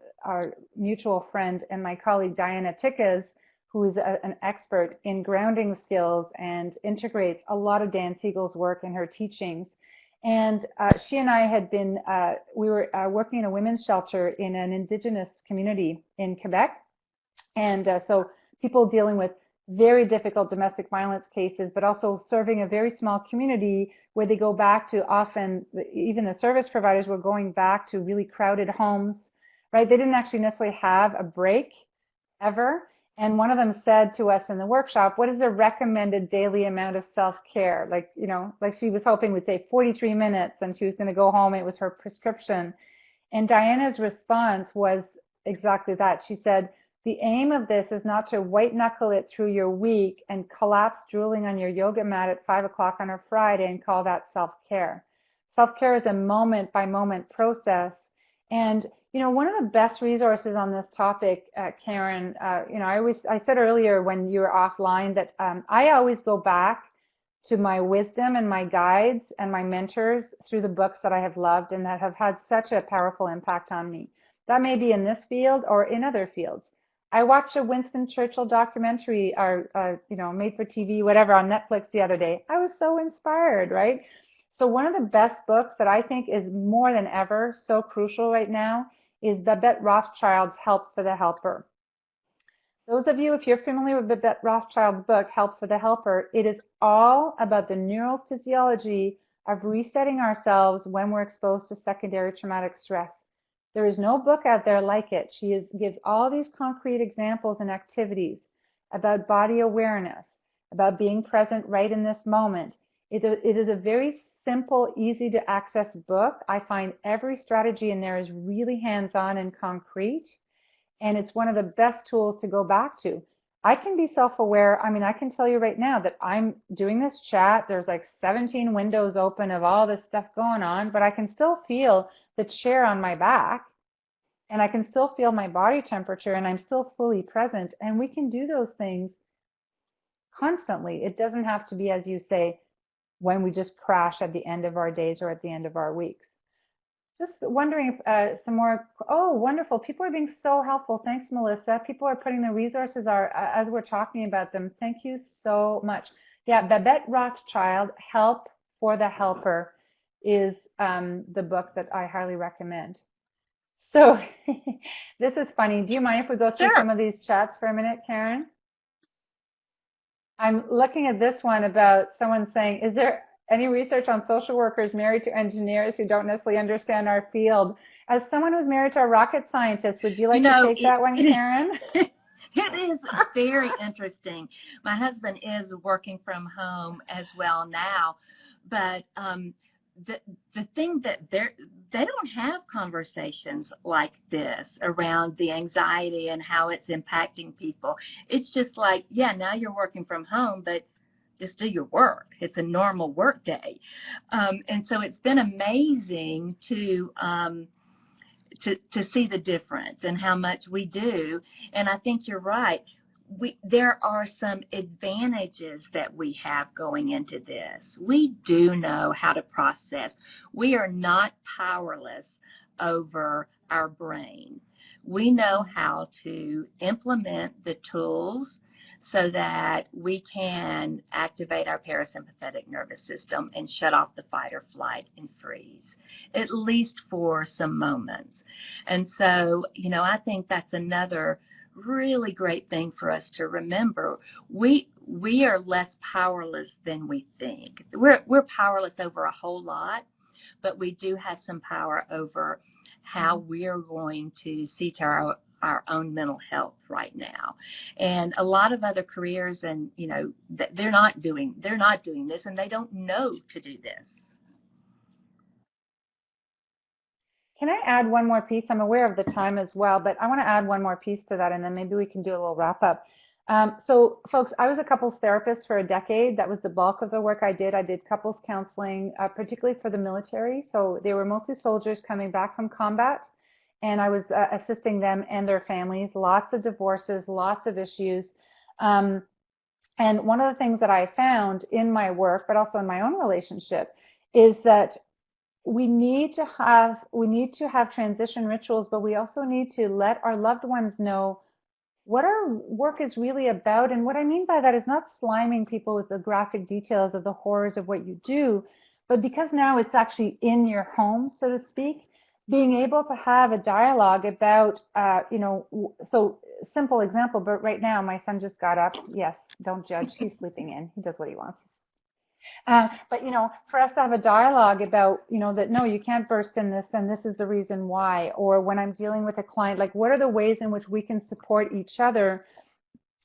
mutual friend and my colleague Diana Tickes, who is an expert in grounding skills and integrates a lot of Dan Siegel's work in her teachings. And she and I had been, we were working in a women's shelter in an Indigenous community in Quebec. And so people dealing with very difficult domestic violence cases, but also serving a very small community where they go back to, often, even the service providers were going back to really crowded homes, right? They didn't actually necessarily have a break ever. And one of them said to us in the workshop, what is a recommended daily amount of self-care? Like, you know, like she was hoping we'd say 43 minutes and she was going to go home. It was her prescription. And Diana's response was exactly that. She said, the aim of this is not to white knuckle it through your week and collapse drooling on your yoga mat at 5 o'clock on a Friday and call that self-care. Self-care is a moment by moment process. And you know, one of the best resources on this topic, Karen, you know, I said earlier when you were offline that I always go back to my wisdom and my guides and my mentors through the books that I have loved and that have had such a powerful impact on me. That may be in this field or in other fields. I watched a Winston Churchill documentary, or you know, made for TV, whatever, on Netflix the other day. I was so inspired, right? So one of the best books that I think is more than ever so crucial right now is Babette Rothschild's Help for the Helper. Those of you, if you're familiar with Babette Rothschild's book, Help for the Helper, it is all about the neurophysiology of resetting ourselves when we're exposed to secondary traumatic stress. There is no book out there like it. She gives all these concrete examples and activities about body awareness, about being present right in this moment. It is a very simple, easy to access book. I find every strategy in there is really hands-on and concrete, and it's one of the best tools to go back to. I can be self-aware. I mean, I can tell you right now that I'm doing this chat. There's like 17 windows open of all this stuff going on, but I can still feel the chair on my back, and I can still feel my body temperature, and I'm still fully present. And we can do those things constantly. It doesn't have to be, as you say, when we just crash at the end of our days or at the end of our weeks. Just wondering if some more, oh, wonderful. People are being so helpful. Thanks, Melissa. People are putting the resources as we're talking about them. Thank you so much. Yeah, Babette Rothschild, Help for the Helper, is the book that I highly recommend. So this is funny. Do you mind if we go through some of these chats for a minute, Karen? I'm looking at this one about someone saying, is there any research on social workers married to engineers who don't necessarily understand our field? As someone who's married to a rocket scientist, would you like to take that one, Karen?
It is very interesting. My husband is working from home as well now, but the thing that they don't have conversations like this around the anxiety and how it's impacting people. It's just like, yeah, now you're working from home, but just do your work. It's a normal work day. And so it's been amazing to see the difference and how much we do. And I think you're right. There are some advantages that we have going into this. We do know how to process. We are not powerless over our brain. We know how to implement the tools so that we can activate our parasympathetic nervous system and shut off the fight or flight and freeze, at least for some moments. And so, I think that's another really great thing for us to remember. We are less powerless than we think. We're powerless over a whole lot, but we do have some power over how we're going to see to our own mental health right now. And a lot of other careers, and they're not doing this, and they don't know to do this.
Can I add one more piece? I'm aware of the time as well, but I want to add one more piece to that, and then maybe we can do a little wrap up. So folks, I was a couples therapist for a decade. That was the bulk of the work I did. I did couples counseling, particularly for the military. So they were mostly soldiers coming back from combat, and I was assisting them and their families. Lots of divorces, lots of issues. And one of the things that I found in my work, but also in my own relationship, is that we need to have transition rituals, but we also need to let our loved ones know what our work is really about. And what I mean by that is not sliming people with the graphic details of the horrors of what you do, but because now it's actually in your home, so to speak, being able to have a dialogue about, so simple example, but right now my son just got up. Yes, don't judge. He's sleeping in. He does what he wants. But, for us to have a dialogue about, that, no, you can't burst in this, and this is the reason why. Or when I'm dealing with a client, like, what are the ways in which we can support each other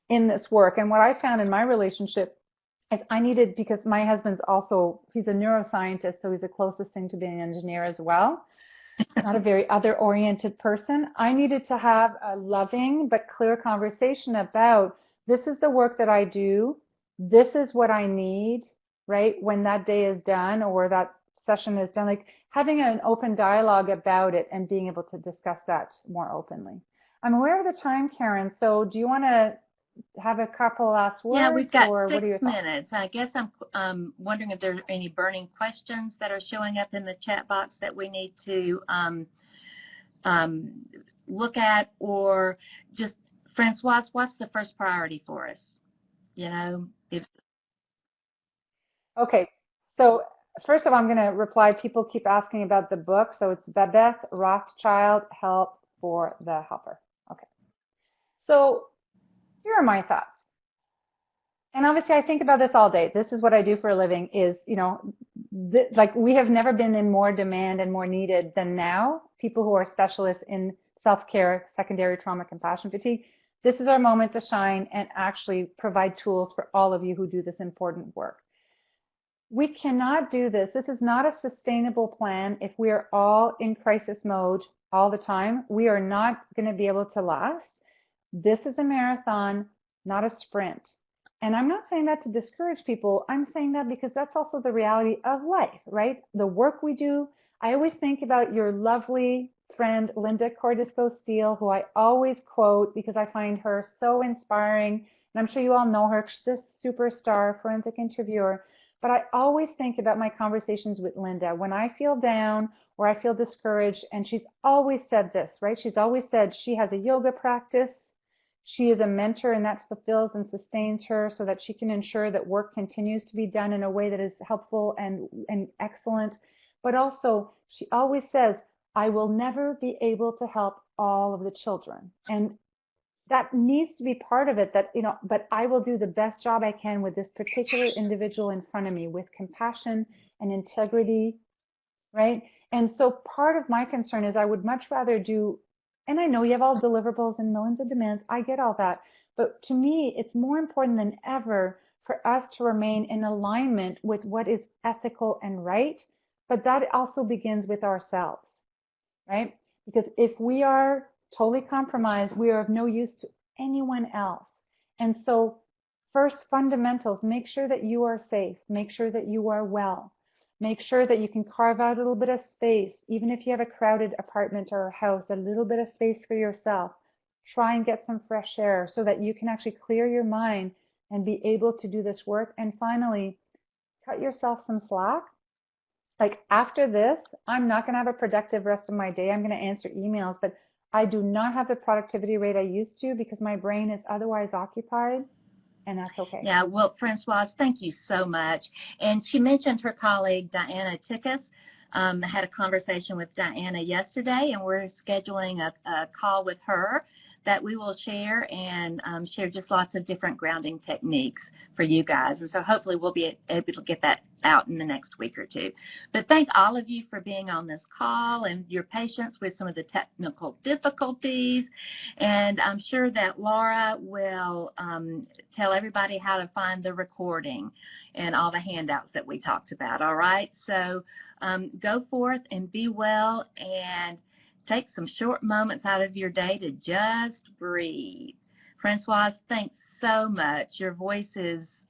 in this work? And what I found in my relationship is I needed, because my husband's also, he's a neuroscientist, so he's the closest thing to being an engineer as well. Not a very other-oriented person. I needed to have a loving but clear conversation about, this is the work that I do, this is what I need, right, when that day is done or that session is done, like having an open dialogue about it and being able to discuss that more openly. I'm aware of the time, Karen, so do you want to have a couple last words?
Yeah, we've got 6 minutes. I guess I'm wondering if there are any burning questions that are showing up in the chat box that we need to look at, or just, Franciouse, what's the first priority for us?
Okay, so first of all, I'm going to reply. People keep asking about the book. So it's Babette Rothschild, Help for the Helper. Okay, so here are my thoughts. And obviously I think about this all day. This is what I do for a living, is, like we have never been in more demand and more needed than now. People who are specialists in self-care, secondary trauma, compassion fatigue. This is our moment to shine and actually provide tools for all of you who do this important work. We cannot do this. This is not a sustainable plan if we are all in crisis mode all the time. We are not going to be able to last. This is a marathon, not a sprint. And I'm not saying that to discourage people. I'm saying that because that's also the reality of life, right? The work we do. I always think about your lovely friend, Linda Cordisco-Steele, who I always quote because I find her so inspiring. And I'm sure you all know her. She's a superstar, forensic interviewer. But I always think about my conversations with Linda when I feel down or I feel discouraged. And she's always said this, right? She's always said she has a yoga practice. She is a mentor, and that fulfills and sustains her so that she can ensure that work continues to be done in a way that is helpful and excellent. But also, she always says, I will never be able to help all of the children. And that needs to be part of it, that, you know, but I will do the best job I can with this particular individual in front of me with compassion and integrity, right? And so part of my concern is I would much rather do, and I know you have all deliverables and millions of demands, I get all that, but to me, it's more important than ever for us to remain in alignment with what is ethical and right, but that also begins with ourselves, right? Because if we are totally compromised, we are of no use to anyone else. And so first, fundamentals, make sure that you are safe, make sure that you are well, make sure that you can carve out a little bit of space, even if you have a crowded apartment or a house, a little bit of space for yourself. Try and get some fresh air so that you can actually clear your mind and be able to do this work. And finally, cut yourself some slack. Like after this, I'm not going to have a productive rest of my day. I'm going to answer emails, but I do not have the productivity rate I used to because my brain is otherwise occupied, and that's okay.
Yeah, well, Franciouse, thank you so much. And she mentioned her colleague, Diana Tickus. I had a conversation with Diana yesterday, and we're scheduling a call with her that we will share and share just lots of different grounding techniques for you guys. And so hopefully we'll be able to get that out in the next week or two. But thank all of you for being on this call and your patience with some of the technical difficulties. And I'm sure that Laura will tell everybody how to find the recording and all the handouts that we talked about. All right. So go forth and be well and take some short moments out of your day to just breathe. Franciouse, thanks so much. Your voice is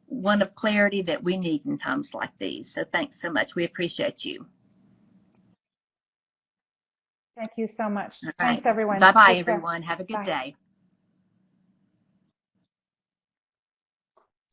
one of clarity that we need in times like these. So thanks so much. We appreciate you.
Thank you so much.
All
Thanks,
right.
everyone.
Bye-bye, everyone. Have a good
Bye.
day.